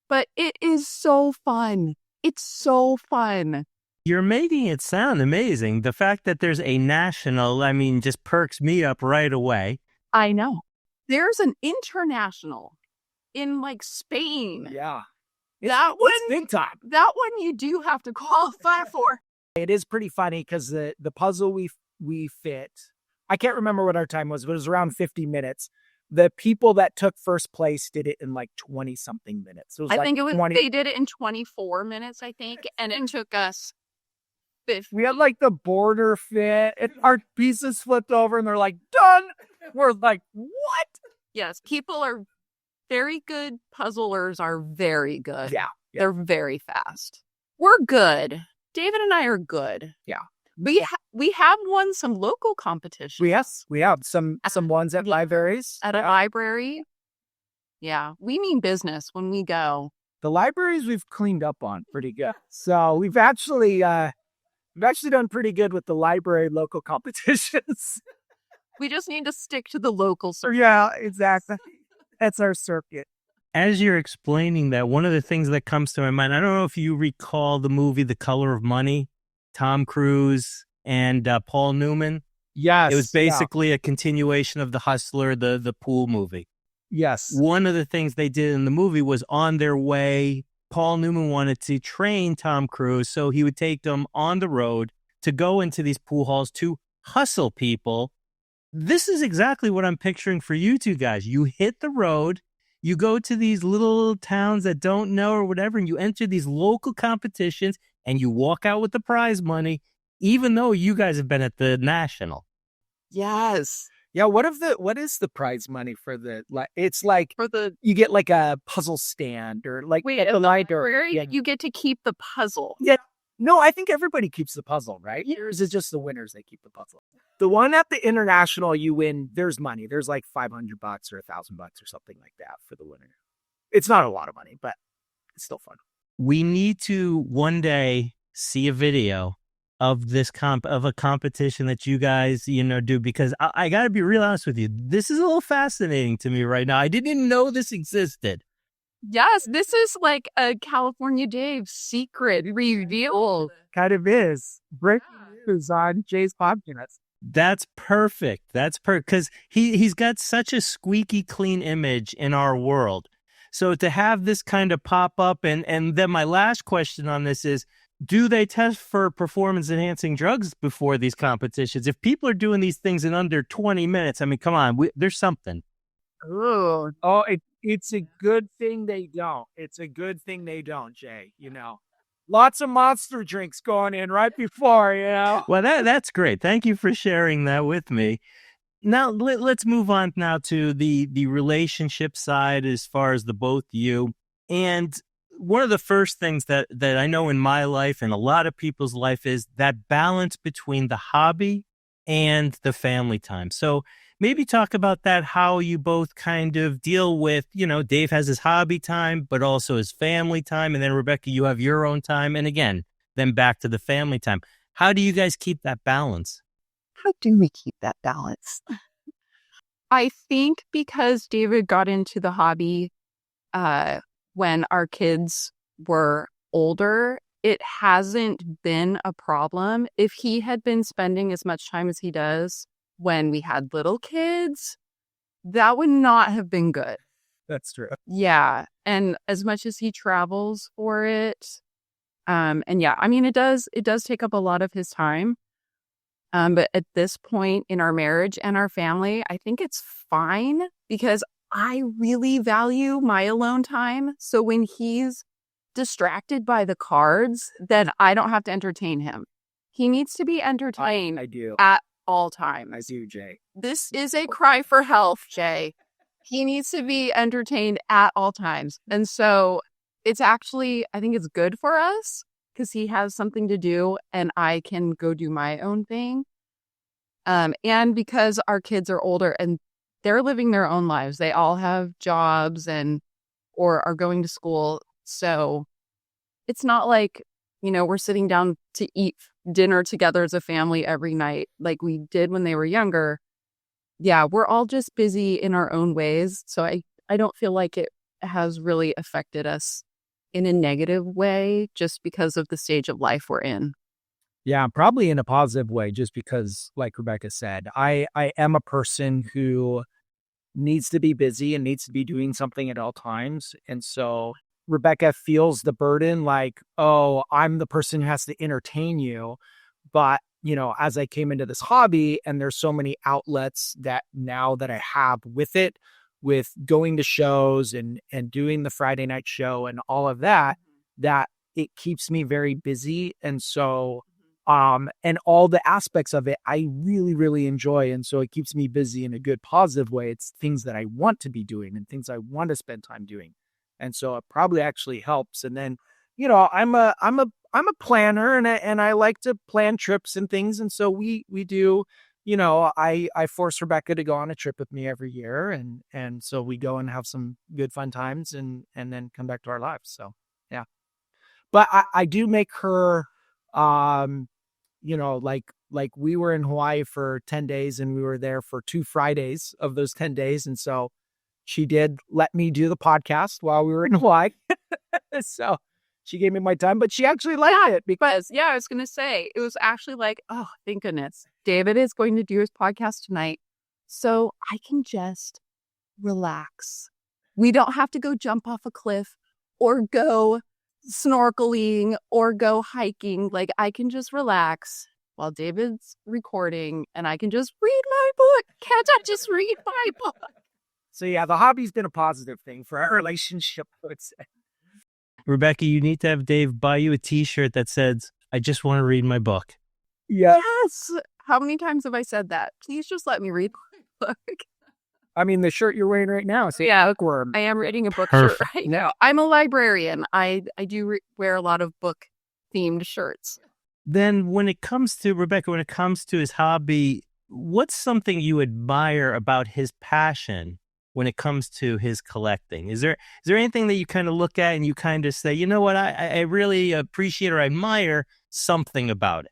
But it is so fun. It's so fun. You're making it sound amazing. The fact that there's a national, I mean, just perks me up right away. I know. There's an international in like Spain. Yeah. That It's big time. That one you do have to qualify for. It is pretty funny because the puzzle we fit, I can't remember what our time was, but it was around 50 minutes. The people that took first place did it in like 20 something minutes. So I think it was 20. They did it in 24 minutes, I think, and it took us 50. We had like the border fit, and our pieces flipped over, and they're like, done. We're like, what? Yes, people are very good. Puzzlers are very good. Yeah. They're very fast. We're good. David and I are good. Yeah. We have won some local competitions. Yes, we have some ones at libraries. At a library. Yeah, we mean business when we go. The libraries we've cleaned up on pretty good. So we've actually done pretty good with the library local competitions. We just need to stick to the local circuit. Yeah, exactly. That's our circuit. As you're explaining that, one of the things that comes to my mind, I don't know if you recall the movie The Color of Money, Tom Cruise and Paul Newman. Yes. It was basically a continuation of The Hustler, the pool movie. Yes. One of the things they did in the movie was on their way, Paul Newman wanted to train Tom Cruise, so he would take them on the road to go into these pool halls to hustle people. This is exactly what I'm picturing for you two guys. You hit the road, you go to these little towns that don't know or whatever, and you enter these local competitions, and you walk out with the prize money, even though you guys have been at the national. Yes. Yeah, what is the prize money for the, it's like, For the you get like a puzzle stand or like at the library, you get to keep the puzzle. Yeah. No, I think everybody keeps the puzzle, right? Yours is just the winners that keep the puzzle. The one at the international, you win, there's money. There's like $500 or $1,000 or something like that for the winner. It's not a lot of money, but it's still fun. We need to one day see a video of this of a competition that you guys, do, because I got to be real honest with you. This is a little fascinating to me right now. I didn't even know this existed. Yes, this is like a California Dave secret reveal. Kind of is. Breaking news on Jay's podcast. That's perfect. That's perfect because he's got such a squeaky clean image in our world. So to have this kind of pop up, and then my last question on this is, do they test for performance enhancing drugs before these competitions? If people are doing these things in under 20 minutes, I mean, come on, there's something. Oh, it's a good thing they don't. It's a good thing they don't, Jay. Lots of monster drinks going in right before, Well, that's great. Thank you for sharing that with me. Now, let's move on now to the relationship side as far as the both of you. And one of the first things that I know in my life and a lot of people's life is that balance between the hobby and the family time. So maybe talk about that, how you both kind of deal with, Dave has his hobby time, but also his family time. And then Rebecca, you have your own time. And again, then back to the family time. How do you guys keep that balance? How do we keep that balance? I think because David got into the hobby when our kids were older, it hasn't been a problem. If he had been spending as much time as he does when we had little kids, that would not have been good. That's true. Yeah. And as much as he travels for it, and yeah, I mean, it does take up a lot of his time. But at this point in our marriage and our family, I think it's fine because I really value my alone time. So when he's distracted by the cards, then I don't have to entertain him. He needs to be entertained I do. at all times. I do, Jay. This is a cry for help, Jay. He needs to be entertained at all times. And so it's actually, I think it's good for us because he has something to do and I can go do my own thing. And because our kids are older and they're living their own lives. They all have jobs or are going to school. So it's not like, we're sitting down to eat dinner together as a family every night like we did when they were younger. Yeah, we're all just busy in our own ways. So I don't feel like it has really affected us in a negative way just because of the stage of life we're in. Yeah, probably in a positive way, just because, like Rebecca said, I am a person who needs to be busy and needs to be doing something at all times. And so Rebecca feels the burden like, oh, I'm the person who has to entertain you. But, as I came into this hobby and there's so many outlets that now that I have with it, with going to shows and doing the Friday night show and all of that, that it keeps me very busy. And so, and all the aspects of it, I really, really enjoy. And so it keeps me busy in a good, positive way. It's things that I want to be doing and things I want to spend time doing. And so it probably actually helps. And then, I'm a planner and I like to plan trips and things. And so we do, I force Rebecca to go on a trip with me every year. And so we go and have some good fun times and then come back to our lives. So, yeah. But I do make her, like we were in Hawaii for 10 days and we were there for 2 Fridays of those 10 days. And so she did let me do the podcast while we were in Hawaii. So she gave me my time, but she actually liked it because I was going to say, it was actually like, oh, thank goodness. David is going to do his podcast tonight. So I can just relax. We don't have to go jump off a cliff or go snorkeling or go hiking. Like I can just relax while David's recording and I can just read my book. Can't I just read my book? So yeah, the hobby's been a positive thing for our relationship, I would say. Rebecca, you need to have Dave buy you a t-shirt that says, I just want to read my book. Yeah. Yes. How many times have I said that? Please just let me read my book. I mean, the shirt you're wearing right now is bookworm. I am reading a book Perfect. shirt right now. I'm a librarian. I do wear a lot of book themed shirts. Then when it comes to Rebecca, when it comes to his hobby, what's something you admire about his passion when it comes to his collecting? Is there anything that you kind of look at and you kind of say, you know what, I really appreciate or admire something about it?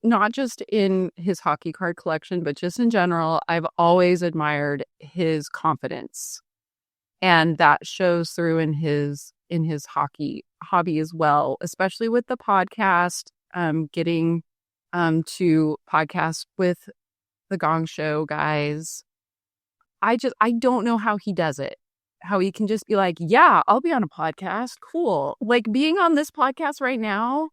Not just in his hockey card collection, but just in general, I've always admired his confidence. And that shows through in his hockey hobby as well, especially with the podcast, getting to podcast with the Gong Show guys. I don't know how he does it. How he can just be like, yeah, I'll be on a podcast. Cool. Like being on this podcast right now.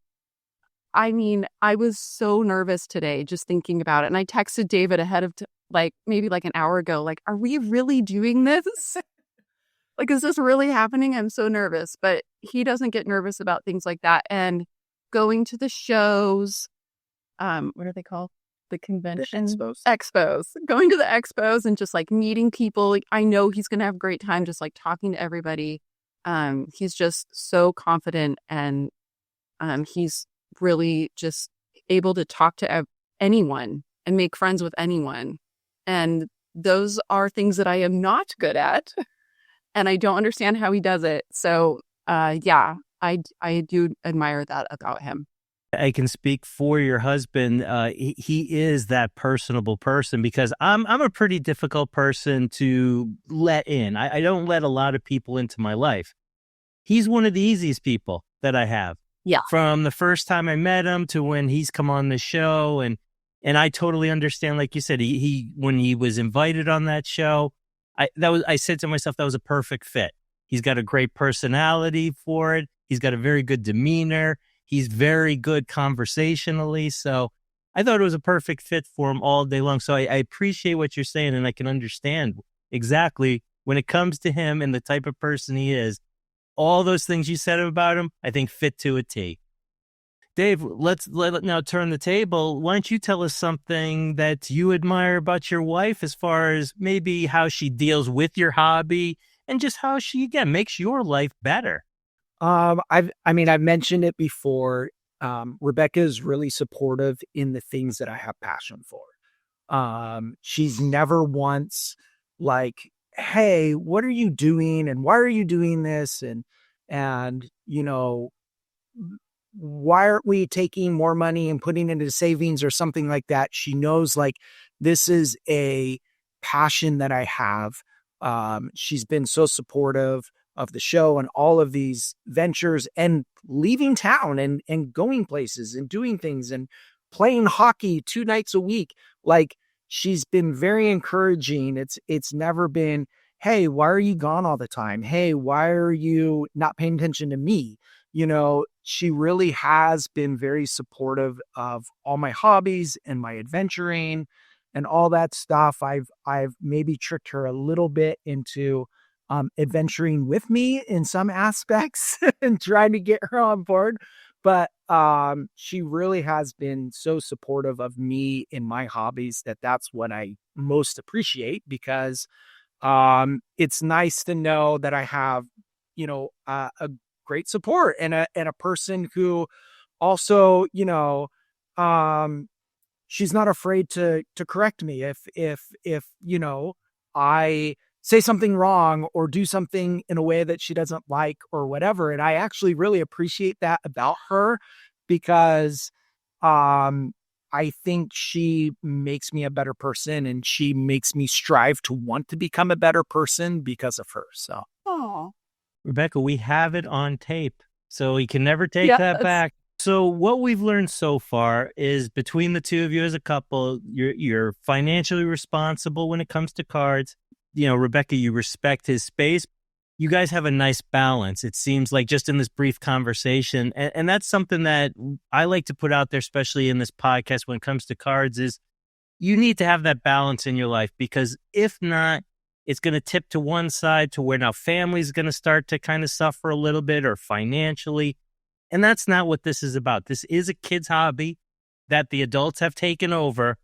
I mean, I was so nervous today just thinking about it. And I texted David ahead of maybe an hour ago, like, are we really doing this? Like, is this really happening? I'm so nervous. But he doesn't get nervous about things like that. And going to the shows, what are they called? The convention expos, going to the expos and just meeting people. Like, I know he's going to have a great time just talking to everybody. He's just so confident and he's really just able to talk to anyone and make friends with anyone. And those are things that I am not good at. And I don't understand how he does it. So, yeah, I do admire that about him. I can speak for your husband. He is that personable person because I'm a pretty difficult person to let in. I don't let a lot of people into my life. He's one of the easiest people that I have. Yeah. From the first time I met him to when he's come on the show. And I totally understand, like you said, he when he was invited on that show, I said to myself, that was a perfect fit. He's got a great personality for it. He's got a very good demeanor. He's very good conversationally. So I thought it was a perfect fit for him all day long. So I appreciate what you're saying, and I can understand exactly when it comes to him and the type of person he is. All those things you said about him, I think fit to a T. Dave, let's now turn the table. Why don't you tell us something that you admire about your wife as far as maybe how she deals with your hobby and just how she, again, makes your life better? I've mentioned it before. Rebecca is really supportive in the things that I have passion for. She's never once like, hey, what are you doing? And why are you doing this? And, why aren't we taking more money and putting it into savings or something like that? She knows like this is a passion that I have. She's been so supportive of the show and all of these ventures and leaving town and going places and doing things and playing hockey 2 nights a week. Like she's been very encouraging. It's never been, hey, why are you gone all the time? Hey, why are you not paying attention to me? She really has been very supportive of all my hobbies and my adventuring and all that stuff. I've maybe tricked her a little bit into adventuring with me in some aspects and trying to get her on board. But she really has been so supportive of me in my hobbies that's what I most appreciate, because it's nice to know that I have, a great support and a person who also, she's not afraid to correct me if I say something wrong or do something in a way that she doesn't like or whatever. And I actually really appreciate that about her, because I think she makes me a better person and she makes me strive to want to become a better person because of her. So, Rebecca, we have it on tape, so we can never take that back. So what we've learned so far is between the two of you as a couple, you're financially responsible when it comes to cards. Rebecca, you respect his space. You guys have a nice balance, it seems like, just in this brief conversation. And that's something that I like to put out there, especially in this podcast when it comes to cards, is you need to have that balance in your life, because if not, it's going to tip to one side to where now family's going to start to kind of suffer a little bit, or financially. And that's not what this is about. This is a kid's hobby that the adults have taken over.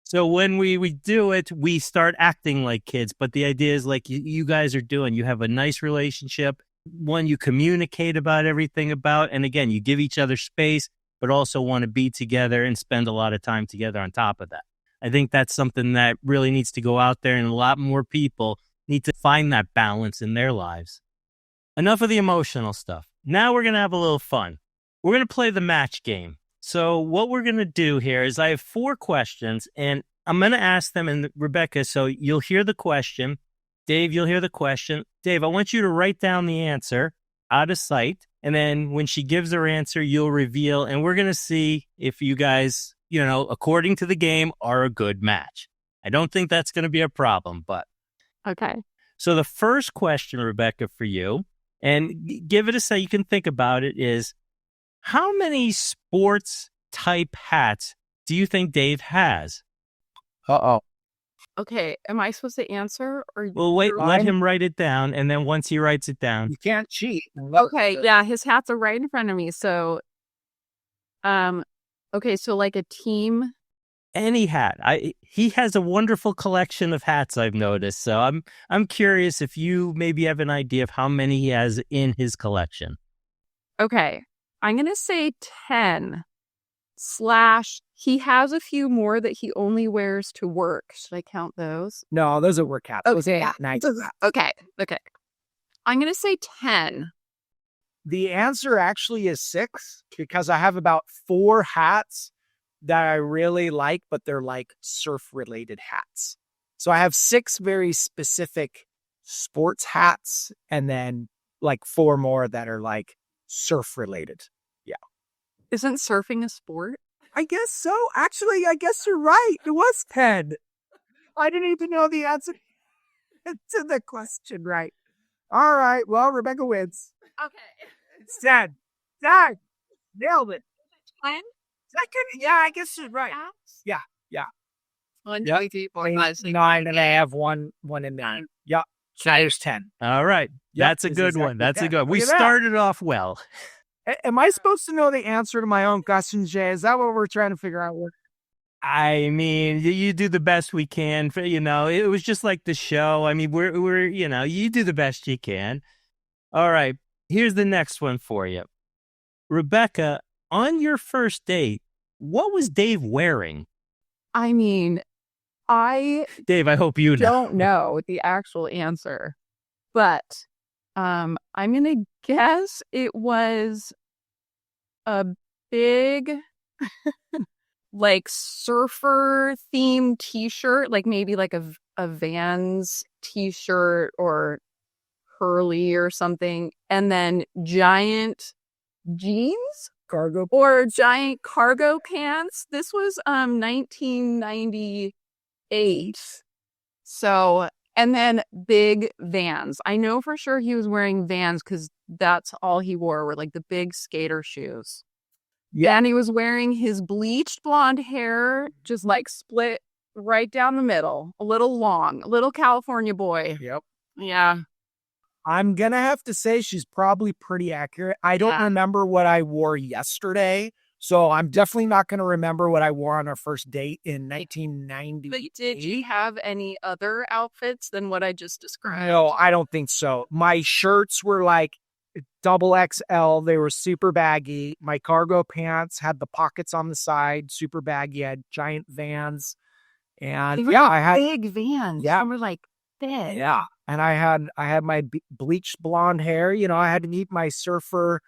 So when we do it, we start acting like kids. But the idea is like you guys are doing. You have a nice relationship, one you communicate about everything about. And again, you give each other space, but also want to be together and spend a lot of time together on top of that. I think that's something that really needs to go out there, and a lot more people need to find that balance in their lives. Enough of the emotional stuff. Now we're going to have a little fun. We're going to play the match game. So what we're going to do here is I have 4 questions, and I'm going to ask them. And Rebecca, so you'll hear the question. Dave, you'll hear the question. Dave, I want you to write down the answer out of sight. And then when she gives her answer, you'll reveal. And we're going to see if you guys, according to the game, are a good match. I don't think that's going to be a problem, but. Okay. So the first question, Rebecca, for you, and give it a say, you can think about it, is how many sports type hats do you think Dave has? uh-oh. Okay. Am I supposed to answer or? Well, wait, let him write it down. And then once he writes it down. You can't cheat. Okay. Yeah. His hats are right in front of me. So, okay. So like a team. Any hat. He has a wonderful collection of hats, I've noticed. So I'm curious if you maybe have an idea of how many he has in his collection. Okay. I'm going to say 10 / he has a few more that he only wears to work. Should I count those? No, those are work hats. Those are nice. Okay. I'm going to say 10. The answer actually is 6, because I have about 4 hats that I really like, but they're like surf related hats. So I have 6 very specific sports hats, and then like 4 more that are like surf related. Yeah. Isn't surfing a sport? I guess so. Actually, I guess you're right. It was 10. I didn't even know the answer. to the question right. All right. Well, Rebecca wins. Okay. It's 10. 10. Nailed it. 10? Second. Yeah, I guess you're right. Yeah. Yeah. 1, Yep. 2, 3, 4, 5, 6. 9 and a half, one in 9. Yeah. So there's 10. All right. Yep, That's a it's good one. exactly That's a 10. good one. We Look at that. started off well. Am I supposed to know the answer to my own question, Jay? Is that what we're trying to figure out? I mean, you do the best we can. It was just like the show. I mean, we're you do the best you can. All right. Here's the next one for you. Rebecca, on your first date, what was Dave wearing? I mean, I Dave, I hope you know. don't know the actual answer, but I'm going to guess it was a big like surfer themed t-shirt, like maybe like a Vans t-shirt or Hurley or something, and then giant jeans Cargo. or giant cargo pants. This was 1998. So, and then big Vans. I know for sure he was wearing Vans because that's all he wore were like the big skater shoes. Yeah. And he was wearing his bleached blonde hair, just like split right down the middle, a little long, a little California boy. Yep. Yeah. I'm going to have to say she's probably pretty accurate. I don't remember what I wore yesterday, so I'm definitely not going to remember what I wore on our first date in 1990. But did you have any other outfits than what I just described? No, I don't think so. My shirts were like double XL. They were super baggy. My cargo pants had the pockets on the side, super baggy. I had giant Vans. And yeah, I had big Vans. Yeah. They were like big. Yeah. And I had my bleached blonde hair. I had to meet my surfer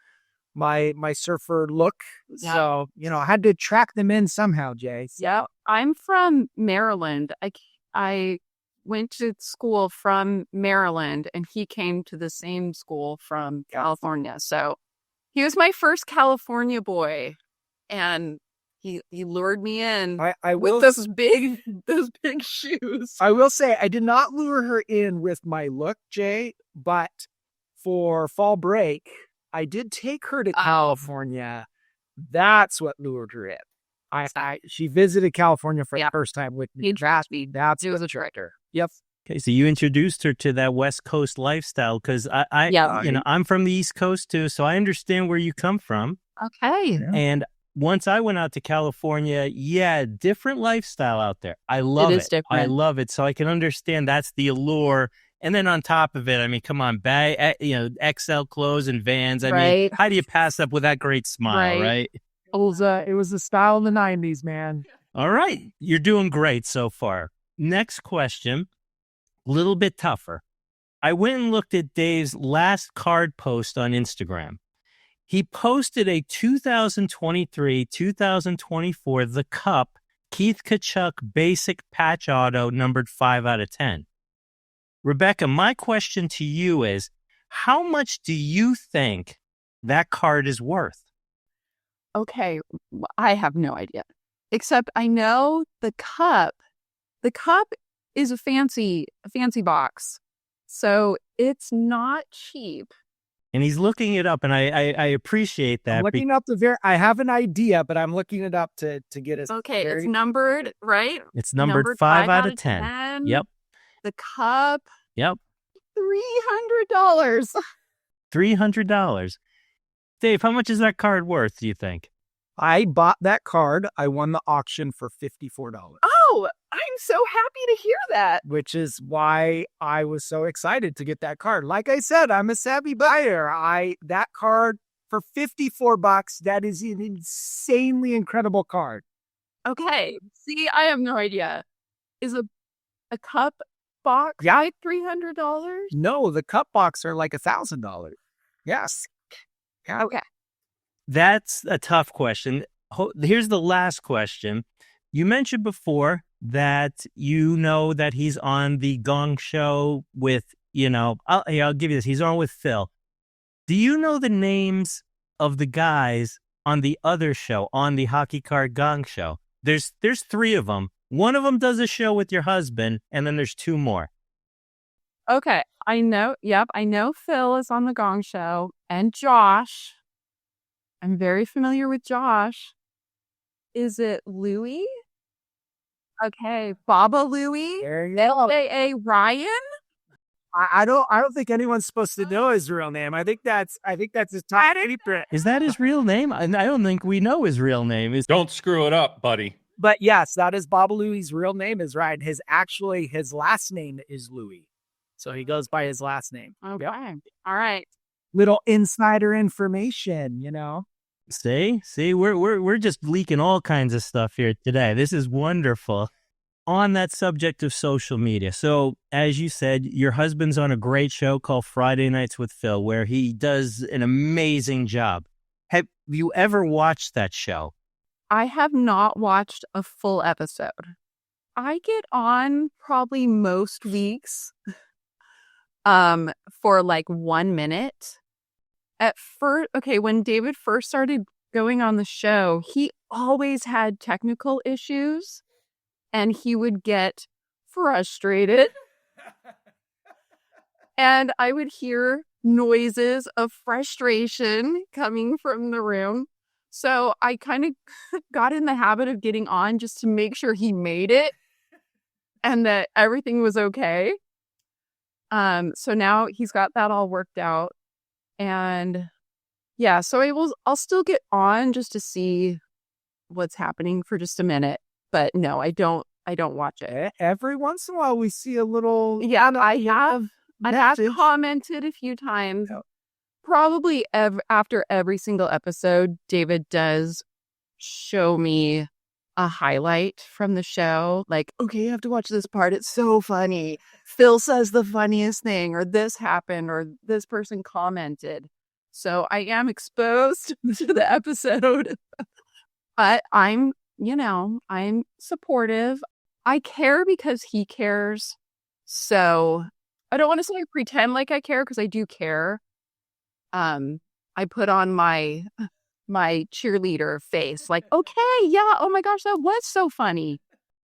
look. Yeah. So, I had to track them in somehow, Jay. Yeah. I'm from Maryland. I went to school from Maryland and he came to the same school from California. So he was my first California boy and he lured me in with those big shoes. I will say I did not lure her in with my look, Jay, but for fall break, I did take her to California. That's what lured her in. She visited California for the first time with me. That's was a traitor. Yep. Okay, so you introduced her to that West Coast lifestyle because I'm from the East Coast too, so I understand where you come from. Okay. Yeah. And once I went out to California, different lifestyle out there. I love it. It is different. I love it. So I can understand that's the allure. And then on top of it, I mean, come on, XL clothes and Vans. I mean, how do you pass up with that great smile, right? It was the style of the 90s, man. All right. You're doing great so far. Next question, a little bit tougher. I went and looked at Dave's last card post on Instagram. He posted a 2023-2024 The Cup Keith Kachuk Basic Patch Auto numbered 5 out of 10. Rebecca, my question to you is, how much do you think that card is worth? Okay, I have no idea. Except I know the cup is a fancy box. So it's not cheap. And he's looking it up, and I appreciate that. I'm looking up I have an idea, but I'm looking it up to get it. Okay, it's numbered, right? It's numbered 5 out of 10. Yep. The cup. Yep. $300. $300. Dave, how much is that card worth, do you think? I bought that card. I won the auction for $54. Oh, I'm so happy to hear that. Which is why I was so excited to get that card. Like I said, I'm a savvy buyer. That card for $54, that is an insanely incredible card. Okay. See, I have no idea. Is a cup box like $300? No, the cup box are like $1,000. Yes. Yeah. Okay. That's a tough question. Here's the last question. You mentioned before that that he's on the Gong Show with, I'll give you this. He's on with Phil. Do you know the names of the guys on the other show, on the Hockey Card Gong Show? There's 3 of them. One of them does a show with your husband, and then there's 2 more. Okay. I know. Yep. I know Phil is on the Gong Show and Josh. I'm very familiar with Josh. Is it Louie? Okay. Baba Louie? There you go. A.A. Ryan? I don't think anyone's supposed to know his real name. I think that's his top secret. Is that his real name? I don't think we know his real name. Don't screw it up, buddy. But yes, that is Baba Louie's real name is Ryan. His last name is Louie. So he goes by his last name. Okay. Yep. All right. Little insider information, you know. See, we're just leaking all kinds of stuff here today. This is wonderful. On that subject of social media. So, as you said, your husband's on a great show called Friday Nights with Phil, where he does an amazing job. Have you ever watched that show? I have not watched a full episode. I get on probably most weeks for like 1 minute. At first, okay, when David first started going on the show, he always had technical issues and he would get frustrated. And I would hear noises of frustration coming from the room. So I kind of got in the habit of getting on just to make sure he made it and that everything was okay. So now he's got that all worked out. And yeah, so I'll still get on just to see what's happening for just a minute. But no, I don't watch it. Every once in a while we see a little. Yeah, I have commented a few times. Yep. Probably after every single episode, David does show me a highlight from the show. Like, okay, you have to watch this part. It's so funny. Phil says the funniest thing, or this happened, or this person commented. So I am exposed to the episode. But I'm supportive. I care because he cares. So I don't want to say I pretend like I care because I do care. I put on my cheerleader face, like, okay, yeah, oh my gosh, that was so funny.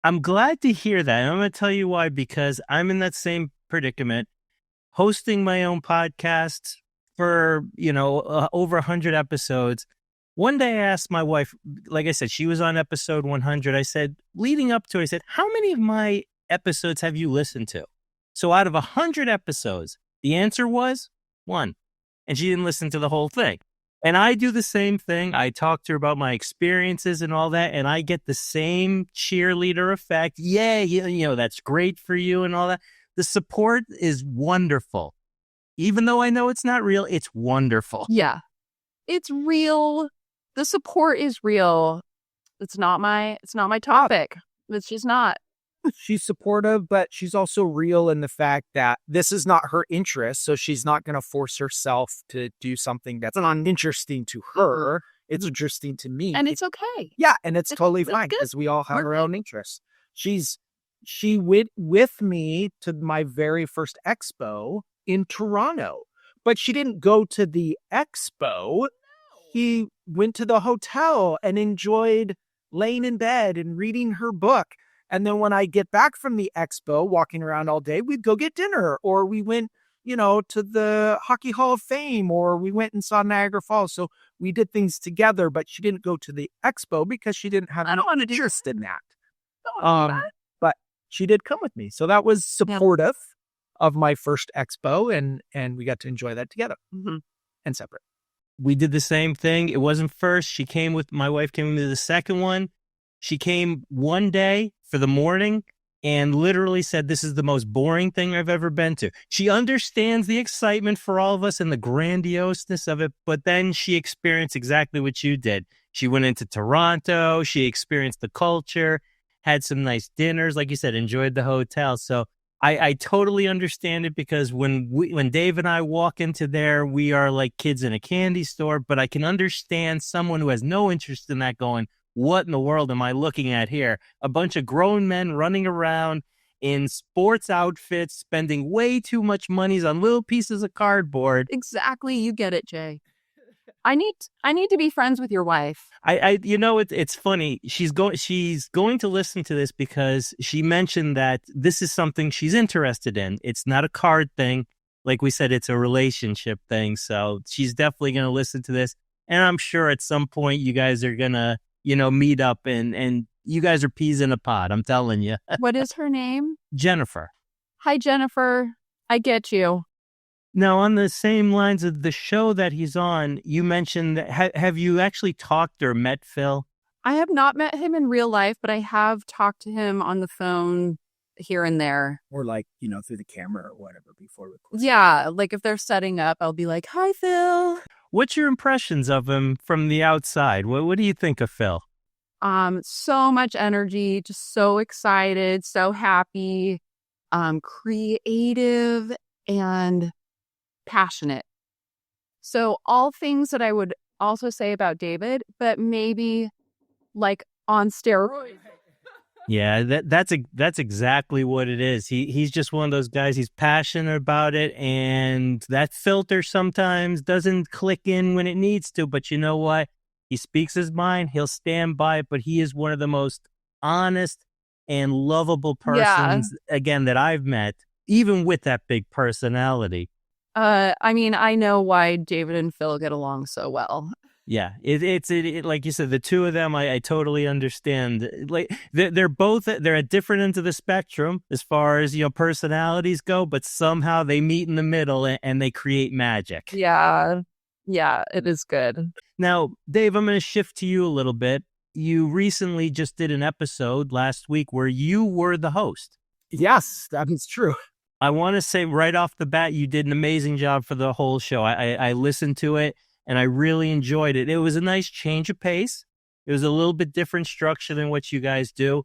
I'm glad to hear that. And I'm going to tell you why, because I'm in that same predicament, hosting my own podcast for, over 100 episodes. One day I asked my wife, like I said, she was on episode 100. I said, leading up to it, I said, how many of my episodes have you listened to? So out of 100 episodes, the answer was 1. And she didn't listen to the whole thing. And I do the same thing. I talk to her about my experiences and all that, and I get the same cheerleader effect. Yeah, that's great for you and all that. The support is wonderful. Even though I know it's not real, it's wonderful. Yeah, it's real. The support is real. It's not my topic. It's just not. She's supportive, but she's also real in the fact that this is not her interest. So she's not going to force herself to do something that's not interesting to her. It's interesting to me. And it's okay. Yeah. And it's totally fine because we all have our own interests. She went with me to my very first expo in Toronto, but she didn't go to the expo. He went to the hotel and enjoyed laying in bed and reading her book. And then when I get back from the expo, walking around all day, we'd go get dinner, or we went, to the Hockey Hall of Fame, or we went and saw Niagara Falls. So we did things together, but she didn't go to the expo because she didn't have any interest in that. But she did come with me. So that was supportive of my first expo, and we got to enjoy that together and separate. We did the same thing. It wasn't first. My wife came to the second one. She came one day for the morning and literally said, this is the most boring thing I've ever been to. She understands the excitement for all of us and the grandioseness of it, but then she experienced exactly what you did. She went into Toronto. She experienced the culture, had some nice dinners, like you said, enjoyed the hotel. So I totally understand it, because when Dave and I walk into there, we are like kids in a candy store, but I can understand someone who has no interest in that going, what in the world am I looking at here? A bunch of grown men running around in sports outfits, spending way too much money on little pieces of cardboard. Exactly. You get it, Jay. I need to be friends with your wife. It's funny. She's going to listen to this because she mentioned that this is something she's interested in. It's not a card thing. Like we said, it's a relationship thing. So she's definitely going to listen to this. And I'm sure at some point you guys are going to, meet up and you guys are peas in a pod. I'm telling you. What is her name? Jennifer. Hi, Jennifer. I get you. Now, on the same lines of the show that he's on, you mentioned that have you actually talked or met Phil? I have not met him in real life, but I have talked to him on the phone here and there. Or through the camera or whatever before recording. Yeah, like if they're setting up, I'll be like, "Hi, Phil." What's your impressions of him from the outside? What do you think of Phil? So much energy, just so excited, so happy, creative and passionate. So all things that I would also say about David, but maybe like on steroids. Yeah, that's exactly what it is. He's just one of those guys. He's passionate about it, and that filter sometimes doesn't click in when it needs to. But you know what? He speaks his mind. He'll stand by it. But he is one of the most honest and lovable persons, again, that I've met, even with that big personality. I know why David and Phil get along so well. Yeah, it's like you said, the two of them, I totally understand. Like they're at different ends of the spectrum as far as personalities go, but somehow they meet in the middle and they create magic. Yeah, it is good. Now, Dave, I'm going to shift to you a little bit. You recently just did an episode last week where you were the host. Yes, that is true. I want to say right off the bat, you did an amazing job for the whole show. I listened to it. And I really enjoyed it. It was a nice change of pace. It was a little bit different structure than what you guys do.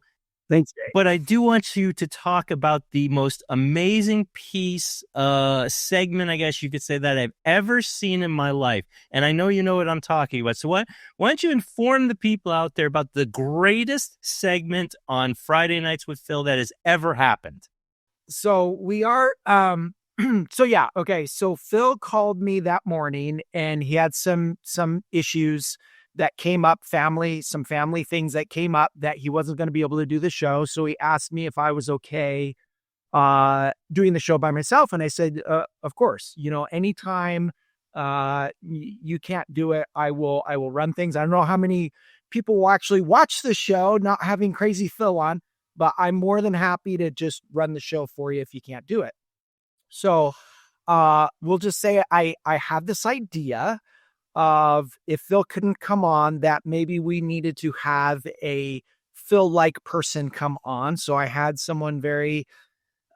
Thanks, Dave. But I do want you to talk about the most amazing piece, segment, I guess you could say, that I've ever seen in my life. And I know you know what I'm talking about. So why don't you inform the people out there about the greatest segment on Friday Nights with Phil that has ever happened? So we are... So Phil called me that morning and he had some issues that came up, some family things that came up that he wasn't going to be able to do the show. So he asked me if I was okay doing the show by myself. And I said, of course, anytime you can't do it, I will run things. I don't know how many people will actually watch the show, not having Crazy Phil on, but I'm more than happy to just run the show for you if you can't do it. So we'll just say I had this idea of if Phil couldn't come on, that maybe we needed to have a Phil-like person come on. So I had someone very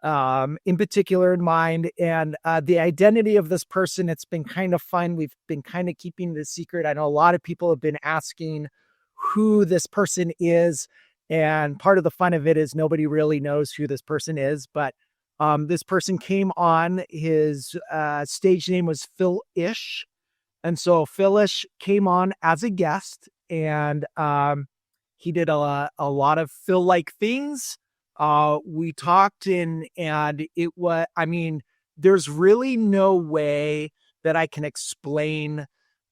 in particular in mind. And the identity of this person, it's been kind of fun. We've been kind of keeping the secret. I know a lot of people have been asking who this person is. And part of the fun of it is nobody really knows who this person is, but this person came on, his stage name was Phil-ish. And so Phil-ish came on as a guest and he did a lot of Phil-like things. We talked and it was, there's really no way that I can explain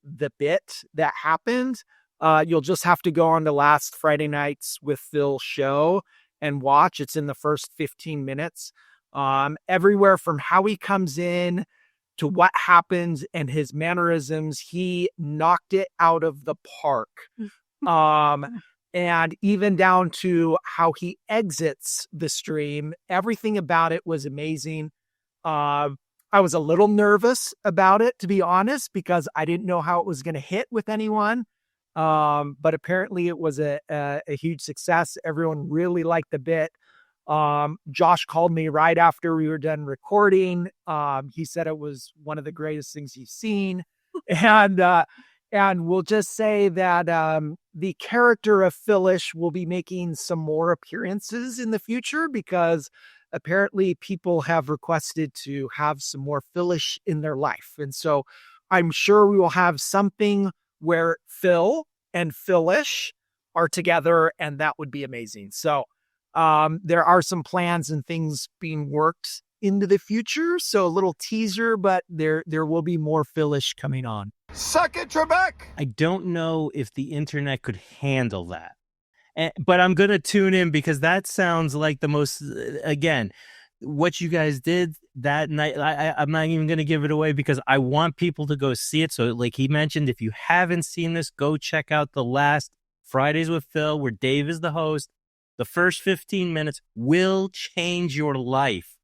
the bit that happened. You'll just have to go on to last Friday Nights with Phil show and watch. It's in the first 15 minutes. Everywhere from how he comes in to what happens and his mannerisms, he knocked it out of the park. And even down to how he exits the stream, everything about it was amazing. I was a little nervous about it, to be honest, because I didn't know how it was going to hit with anyone. But apparently it was a huge success. Everyone really liked the bit. Josh called me right after we were done recording. He said it was one of the greatest things he's seen. And we'll just say that the character of Phil-ish will be making some more appearances in the future because apparently people have requested to have some more Phil-ish in their life. And so I'm sure we will have something where Phil and Phil-ish are together, and that would be amazing. So there are some plans and things being worked into the future. So a little teaser, but there will be more Phil-ish coming on. Suck it, Trebek! I don't know if the internet could handle that. But I'm going to tune in because that sounds like the most, again, what you guys did that night. I'm not even going to give it away because I want people to go see it. So like he mentioned, if you haven't seen this, go check out the last Fridays with Phil, where Dave is the host. The first 15 minutes will change your life.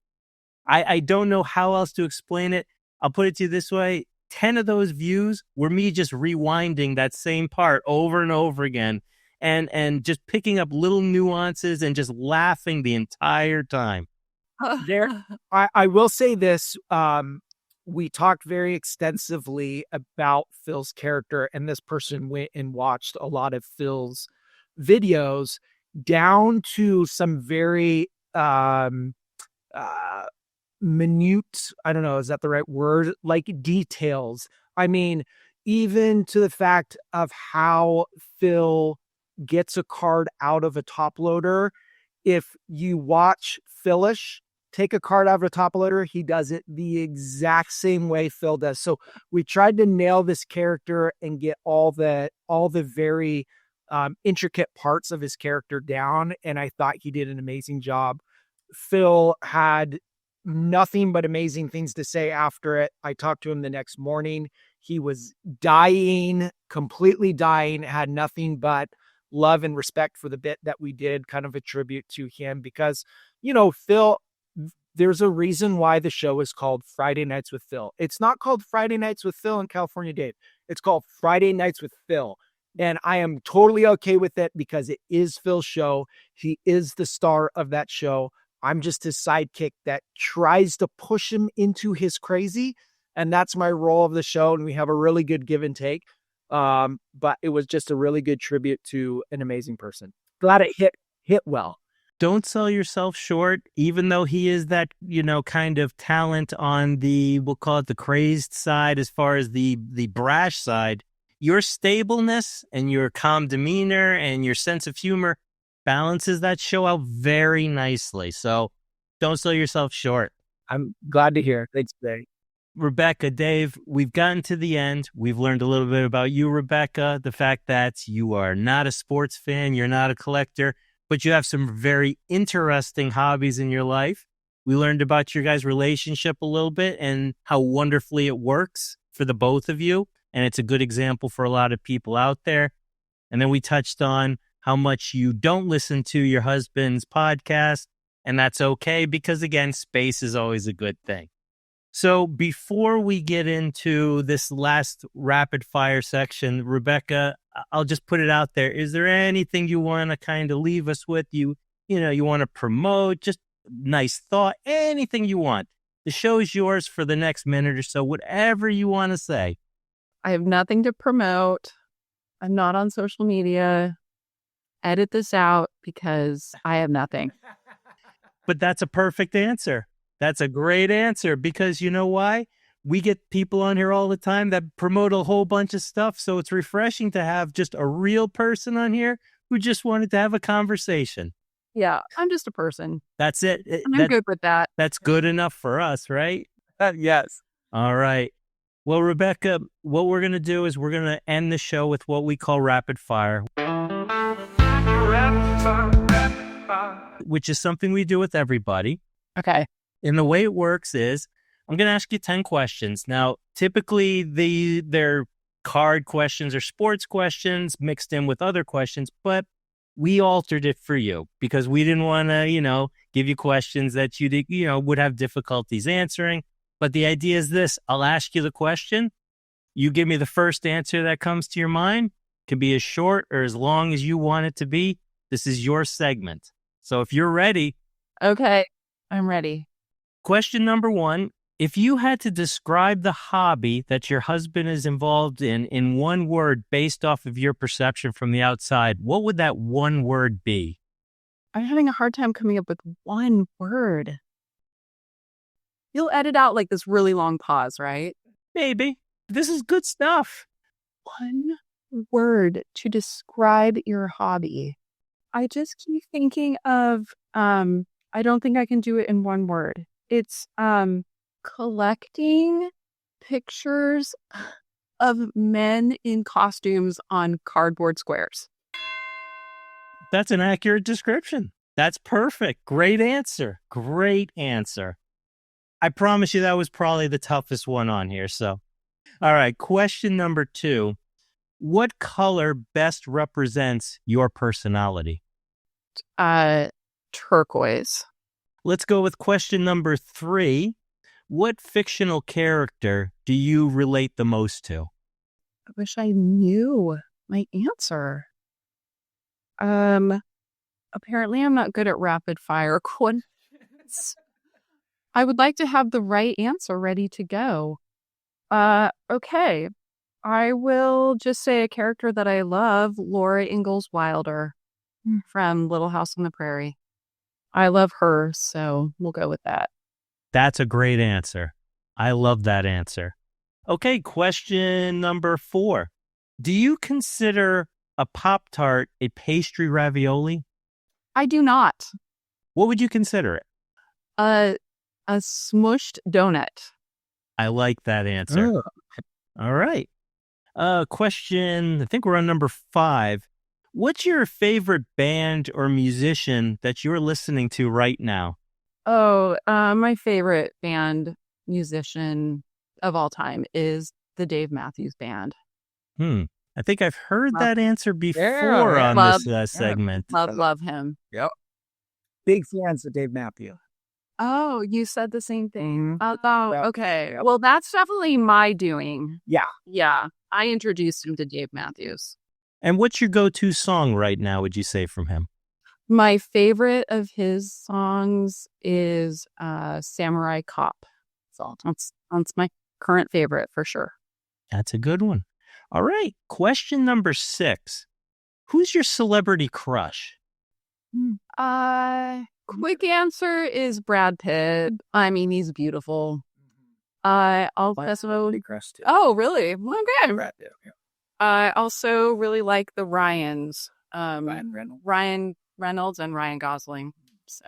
I don't know how else to explain it. I'll put it to you this way. 10 of those views were me just rewinding that same part over and over again. And just picking up little nuances and just laughing the entire time. I will say this. We talked very extensively about Phil's character, and this person went and watched a lot of Phil's videos down to some very minute, I don't know, is that the right word? Like details. I mean, even to the fact of how Phil gets a card out of a top loader. If you watch Philish take a card out of a top loader, he does it the exact same way Phil does. So we tried to nail this character and get all the very intricate parts of his character down. And I thought he did an amazing job. Phil had nothing but amazing things to say after it. I talked to him the next morning. He was dying, completely dying, had nothing but love and respect for the bit that we did, kind of a tribute to him because, Phil, there's a reason why the show is called Friday Nights with Phil. It's not called Friday Nights with Phil and California Dave. It's called Friday Nights with Phil. And I am totally okay with it because it is Phil's show. He is the star of that show. I'm just his sidekick that tries to push him into his crazy. And that's my role of the show. And we have a really good give and take. But it was just a really good tribute to an amazing person. Glad it hit well. Don't sell yourself short, even though he is that, kind of talent on the, we'll call it the crazed side, as far as the brash side. Your stableness and your calm demeanor and your sense of humor balances that show out very nicely. So don't sell yourself short. I'm glad to hear. Thanks, Dave. Rebecca, Dave, we've gotten to the end. We've learned a little bit about you, Rebecca, the fact that you are not a sports fan, you're not a collector, but you have some very interesting hobbies in your life. We learned about your guys' relationship a little bit and how wonderfully it works for the both of you. And it's a good example for a lot of people out there. And then we touched on how much you don't listen to your husband's podcast. And that's okay because, again, space is always a good thing. So before we get into this last rapid fire section, Rebecca, I'll just put it out there. Is there anything you want to kind of leave us with? You want to promote, just nice thought, anything you want. The show is yours for the next minute or so, whatever you want to say. I have nothing to promote. I'm not on social media. Edit this out because I have nothing. But that's a perfect answer. That's a great answer because you know why? We get people on here all the time that promote a whole bunch of stuff. So it's refreshing to have just a real person on here who just wanted to have a conversation. Yeah, I'm just a person. That's it. I'm good with that. That's good enough for us, right? Yes. All right. Well, Rebecca, what we're going to do is we're going to end the show with what we call rapid fire, which is something we do with everybody. Okay. And the way it works is I'm going to ask you 10 questions. Now, typically they're card questions or sports questions mixed in with other questions, but we altered it for you because we didn't want to, give you questions that you would have difficulties answering. But the idea is this: I'll ask you the question. You give me the first answer that comes to your mind. It can be as short or as long as you want it to be. This is your segment. So if you're ready. Okay, I'm ready. Question number 1. If you had to describe the hobby that your husband is involved in one word based off of your perception from the outside, what would that one word be? I'm having a hard time coming up with one word. You'll edit out like this really long pause, right? Maybe. This is good stuff. One word to describe your hobby. I just keep thinking of, I don't think I can do it in one word. It's collecting pictures of men in costumes on cardboard squares. That's an accurate description. That's perfect. Great answer. Great answer. I promise you that was probably the toughest one on here. So, all right. Question number 2. What color best represents your personality? Turquoise. Let's go with question number 3. What fictional character do you relate the most to? I wish I knew my answer. Apparently I'm not good at rapid fire questions. I would like to have the right answer ready to go. Okay. I will just say a character that I love, Laura Ingalls Wilder from Little House on the Prairie. I love her, so we'll go with that. That's a great answer. I love that answer. Okay, question number 4. Do you consider a Pop-Tart a pastry ravioli? I do not. What would you consider it? A smushed donut. I like that answer. All right. Question, I think we're on number 5. What's your favorite band or musician that you're listening to right now? Oh, my favorite band musician of all time is the Dave Matthews Band. I think I've heard that answer before Yeah. on Love- this segment. Love him. Yep. Big fans of Dave Matthews. Oh, you said the same thing. Mhm. Oh, Yep. okay. Yep. Well, that's definitely my doing. Yeah. Yeah. I introduced him to Dave Matthews. And what's your go-to song right now, would you say, from him? My favorite of his songs is Samurai Cop. So that's my current favorite for sure. That's a good one. All right. Question number 6. Who's your celebrity crush? Quick answer is Brad Pitt. I mean, he's beautiful. I'll also. Crest. Oh, really? Okay. Brad Pitt, yeah. I also really like the Ryans. Ryan Reynolds. Ryan Reynolds and Ryan Gosling. So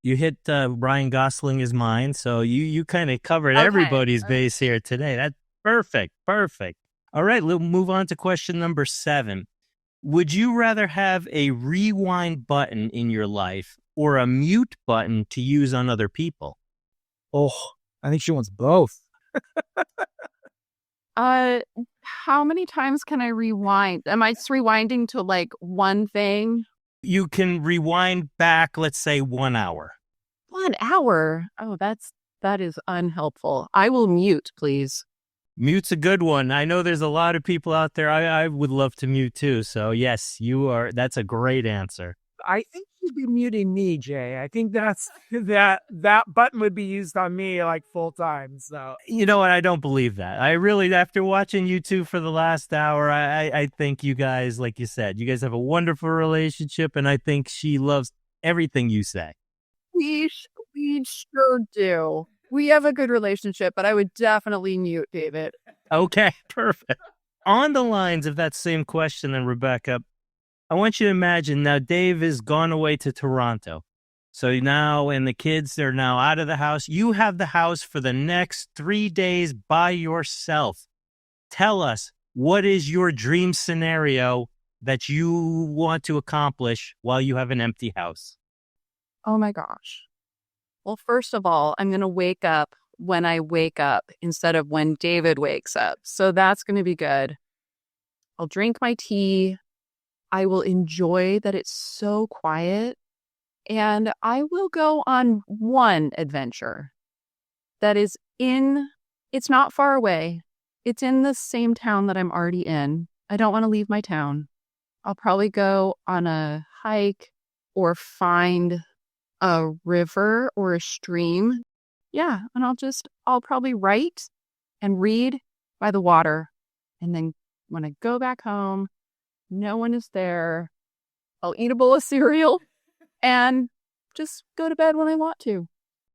You hit Ryan Gosling is mine, so you kind of covered Okay. everybody's base here today. That's perfect. Perfect. All right, we'll move on to question number 7. Would you rather have a rewind button in your life or a mute button to use on other people? Oh, I think she wants both. how many times can I rewind? Am I just rewinding to like one thing? You can rewind back, let's say 1 hour. 1 hour? Oh, that is unhelpful. I will mute, please. Mute's a good one. I know there's a lot of people out there. I would love to mute too. So yes, that's a great answer. I think you'd be muting me, Jay. I think that's that button would be used on me like full time. So You know what? I don't believe that. I really, after watching you two for the last hour, I think you guys, like you said, you guys have a wonderful relationship, and I think she loves everything you say. We sure do. We have a good relationship, but I would definitely mute David. Okay, perfect. On the lines of that same question, then, Rebecca, I want you to imagine now Dave has gone away to Toronto. So now, and the kids are now out of the house. You have the house for the next 3 days by yourself. Tell us, what is your dream scenario that you want to accomplish while you have an empty house? Oh my gosh. Well, first of all, I'm going to wake up when I wake up instead of when David wakes up. So that's going to be good. I'll drink my tea. I will enjoy that it's so quiet. And I will go on one adventure that is it's not far away. It's in the same town that I'm already in. I don't want to leave my town. I'll probably go on a hike or find a river or a stream. Yeah. And I'll probably write and read by the water. And then when I go back home, no one is there. I'll eat a bowl of cereal and just go to bed when I want to.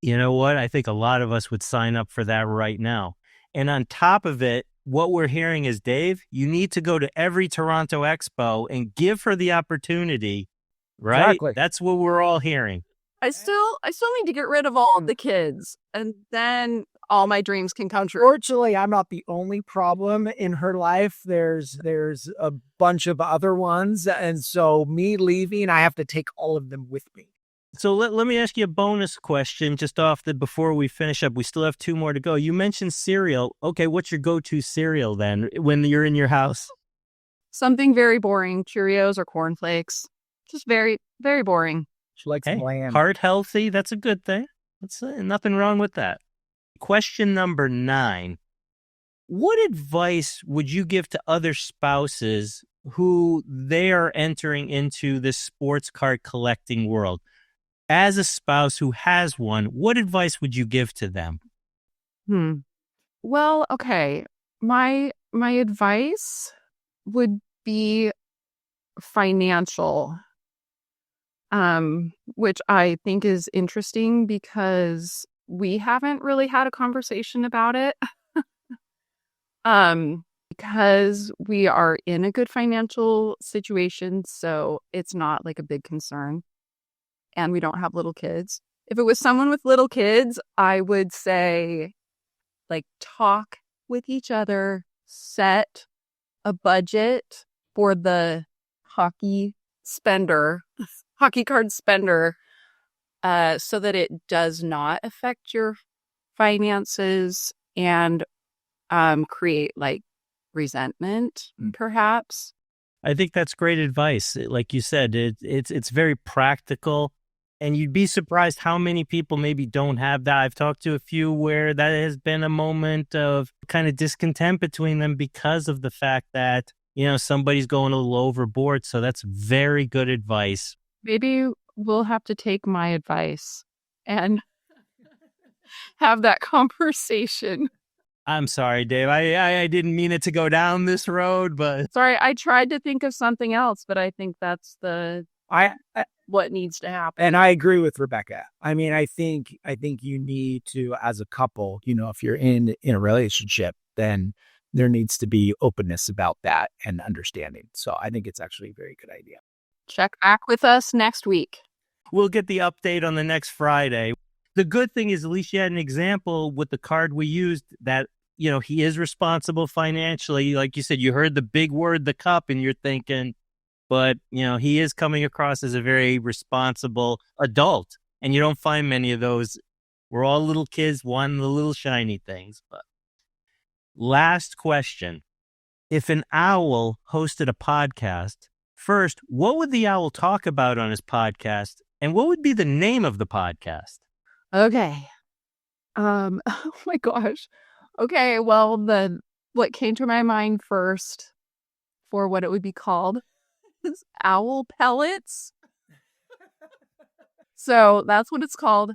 You know what? I think a lot of us would sign up for that right now. And on top of it, what we're hearing is, Dave, you need to go to every Toronto Expo and give her the opportunity, right? Exactly. That's what we're all hearing. I still need to get rid of all of the kids, and then all my dreams can come true. Fortunately, I'm not the only problem in her life. There's a bunch of other ones. And so me leaving, I have to take all of them with me. So let me ask you a bonus question just before we finish up. We still have 2 more to go. You mentioned cereal. Okay, what's your go-to cereal then when you're in your house? Something very boring, Cheerios or cornflakes. Just very, very boring. She likes Hey, bland. heart healthy, that's a good thing. That's nothing wrong with that. Question number 9. What advice would you give to other spouses who they are entering into this sports card collecting world? As a spouse who has one, what advice would you give to them? Well, okay. My advice would be financial, which I think is interesting because we haven't really had a conversation about it. Because we are in a good financial situation, so it's not like a big concern. And we don't have little kids. If it was someone with little kids, I would say, like, talk with each other, set a budget for the hockey card spender, so that it does not affect your finances and create like resentment, perhaps. I think that's great advice. Like you said, it's very practical, and you'd be surprised how many people maybe don't have that. I've talked to a few where that has been a moment of kind of discontent between them because of the fact that, somebody's going a little overboard. So that's very good advice. Maybe we'll have to take my advice and have that conversation. I'm sorry, Dave. I didn't mean it to go down this road, but Sorry, I tried to think of something else, but I think that's what needs to happen. And I agree with Rebecca. I mean, I think you need to, as a couple, if you're in a relationship, then there needs to be openness about that and understanding. So I think it's actually a very good idea. Check back with us next week. we'll get the update on the next Friday. The good thing is at least you had an example with the card we used that, he is responsible financially. Like you said, you heard the big word, the cup, and you're thinking, but, he is coming across as a very responsible adult. And you don't find many of those. We're all little kids wanting the little shiny things. But last question. If an owl hosted a podcast, first, what would the owl talk about on his podcast? And what would be the name of the podcast? Okay. Oh my gosh. Okay, well, what came to my mind first for what it would be called is Owl Pellets. So that's what it's called.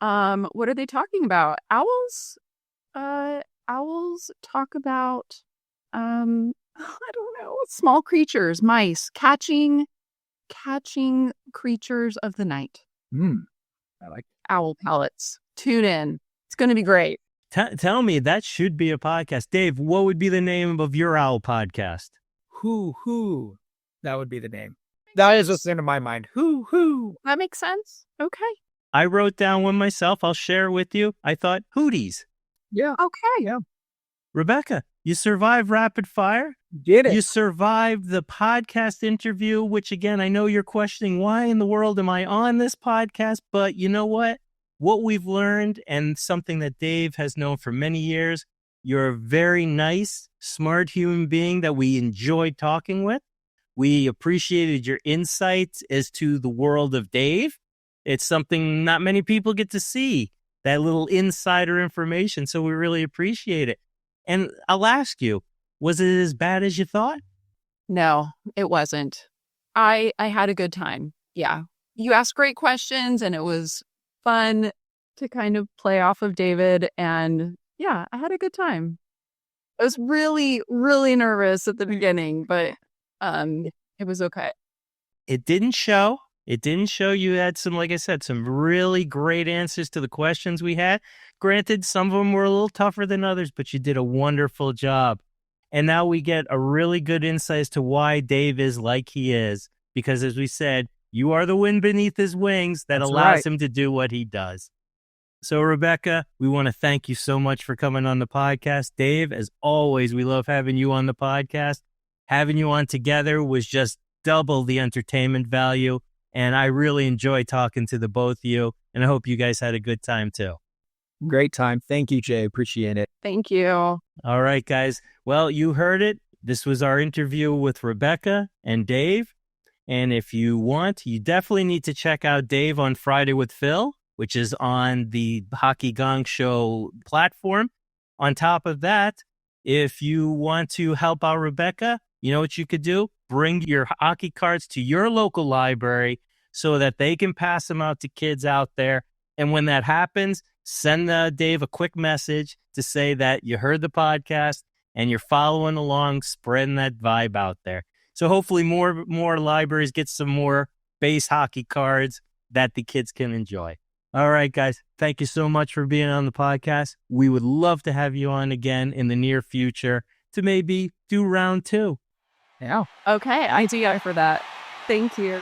What are they talking about? Owls talk about I don't know, small creatures, mice, catching creatures of the night. I like Owl Pellets. Tune in. It's going to be great. Tell me, that should be a podcast. Dave, what would be the name of your owl podcast? Who. That would be the name. That is what's in my mind. Who. That makes sense. Okay. I wrote down one myself. I'll share it with you. I thought Hooties. Yeah. Okay. Yeah. Rebecca, you survived rapid fire. Did it. You survived the podcast interview, which again, I know you're questioning why in the world am I on this podcast? But you know what? What we've learned, and something that Dave has known for many years, you're a very nice, smart human being that we enjoyed talking with. We appreciated your insights as to the world of Dave. It's something not many people get to see, that little insider information. So we really appreciate it. And I'll ask you, was it as bad as you thought? No, it wasn't. I had a good time. Yeah. You asked great questions and it was fun to kind of play off of David. And yeah, I had a good time. I was really, really nervous at the beginning, but it was okay. It didn't show. It didn't show. You had some, like I said, some really great answers to the questions we had. Granted, some of them were a little tougher than others, but you did a wonderful job. And now we get a really good insight as to why Dave is like he is. Because as we said, you are the wind beneath his wings that That's allows right. him to do what he does. So, Rebecca, we want to thank you so much for coming on the podcast. Dave, as always, we love having you on the podcast. Having you on together was just double the entertainment value. And I really enjoy talking to the both of you. And I hope you guys had a good time too. Great time. Thank you, Jay. Appreciate it. Thank you. All right, guys. Well, you heard it. This was our interview with Rebecca and Dave. And if you want, you definitely need to check out Dave on Friday with Phil, which is on the Hockey Gong Show platform. On top of that, if you want to help out Rebecca, you know what you could do? Bring your hockey cards to your local library so that they can pass them out to kids out there. And when that happens, send Dave a quick message to say that you heard the podcast and you're following along, spreading that vibe out there. So hopefully more libraries get some more base hockey cards that the kids can enjoy. All right, guys. Thank you so much for being on the podcast. We would love to have you on again in the near future to maybe do round 2. Yeah. Okay, idea for that. Thank you.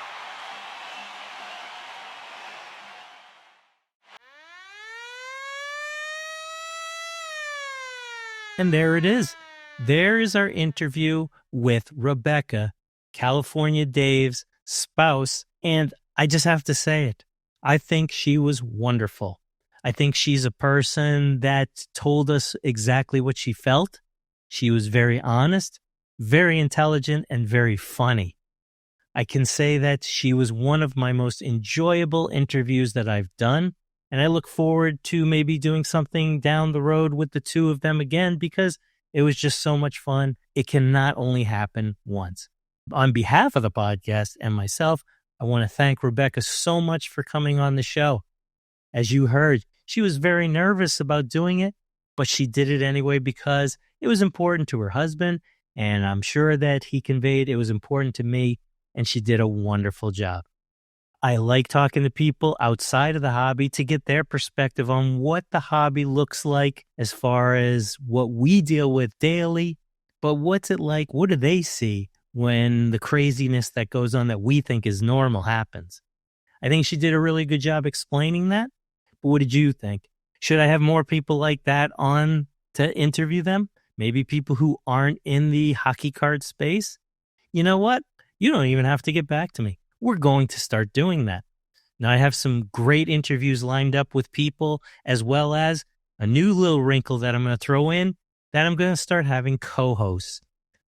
And there it is. There is our interview with Rebecca, California Dave's spouse. And I just have to say it. I think she was wonderful. I think she's a person that told us exactly what she felt. She was very honest, very intelligent, and very funny. I can say that she was one of my most enjoyable interviews that I've done. And I look forward to maybe doing something down the road with the two of them again because it was just so much fun. It can not only happen once. On behalf of the podcast and myself, I want to thank Rebecca so much for coming on the show. As you heard, she was very nervous about doing it, but she did it anyway because it was important to her husband, and I'm sure that he conveyed it was important to me, and she did a wonderful job. I like talking to people outside of the hobby to get their perspective on what the hobby looks like as far as what we deal with daily. But what's it like? What do they see when the craziness that goes on that we think is normal happens? I think she did a really good job explaining that. But what did you think? Should I have more people like that on to interview them? Maybe people who aren't in the hockey card space? You know what? You don't even have to get back to me. We're going to start doing that. Now, I have some great interviews lined up with people, as well as a new little wrinkle that I'm going to throw in, that I'm going to start having co-hosts.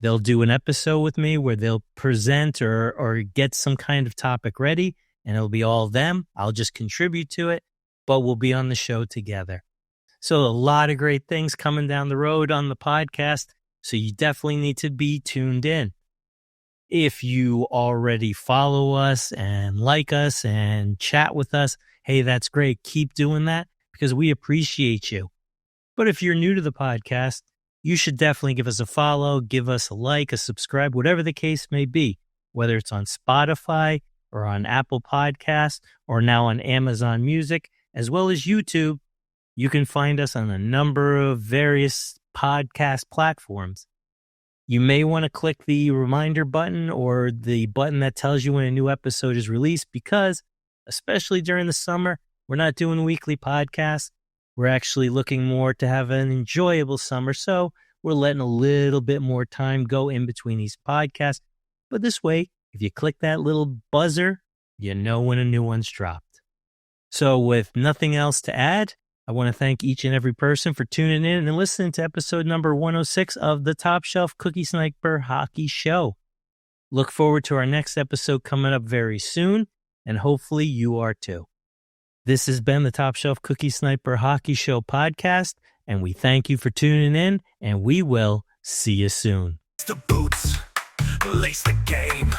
They'll do an episode with me where they'll present or get some kind of topic ready, and it'll be all them. I'll just contribute to it, but we'll be on the show together. So a lot of great things coming down the road on the podcast, so you definitely need to be tuned in. If you already follow us and like us and chat with us, hey, that's great. Keep doing that because we appreciate you. But if you're new to the podcast, you should definitely give us a follow, give us a like, a subscribe, whatever the case may be, whether it's on Spotify or on Apple Podcasts or now on Amazon Music, as well as YouTube. You can find us on a number of various podcast platforms. You may want to click the reminder button or the button that tells you when a new episode is released because, especially during the summer, we're not doing weekly podcasts. We're actually looking more to have an enjoyable summer, so we're letting a little bit more time go in between these podcasts. But this way, if you click that little buzzer, you know when a new one's dropped. So with nothing else to add, I want to thank each and every person for tuning in and listening to episode number 106 of the Top Shelf Cookie Sniper Hockey Show. Look forward to our next episode coming up very soon, and hopefully you are too. This has been the Top Shelf Cookie Sniper Hockey Show podcast, and we thank you for tuning in, and we will see you soon. The boots, lace the game,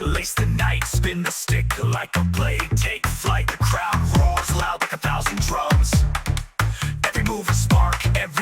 lace the night, spin the stick like a blade, take flight, the crowd roars loud like 1,000 drums. Every move a spark, every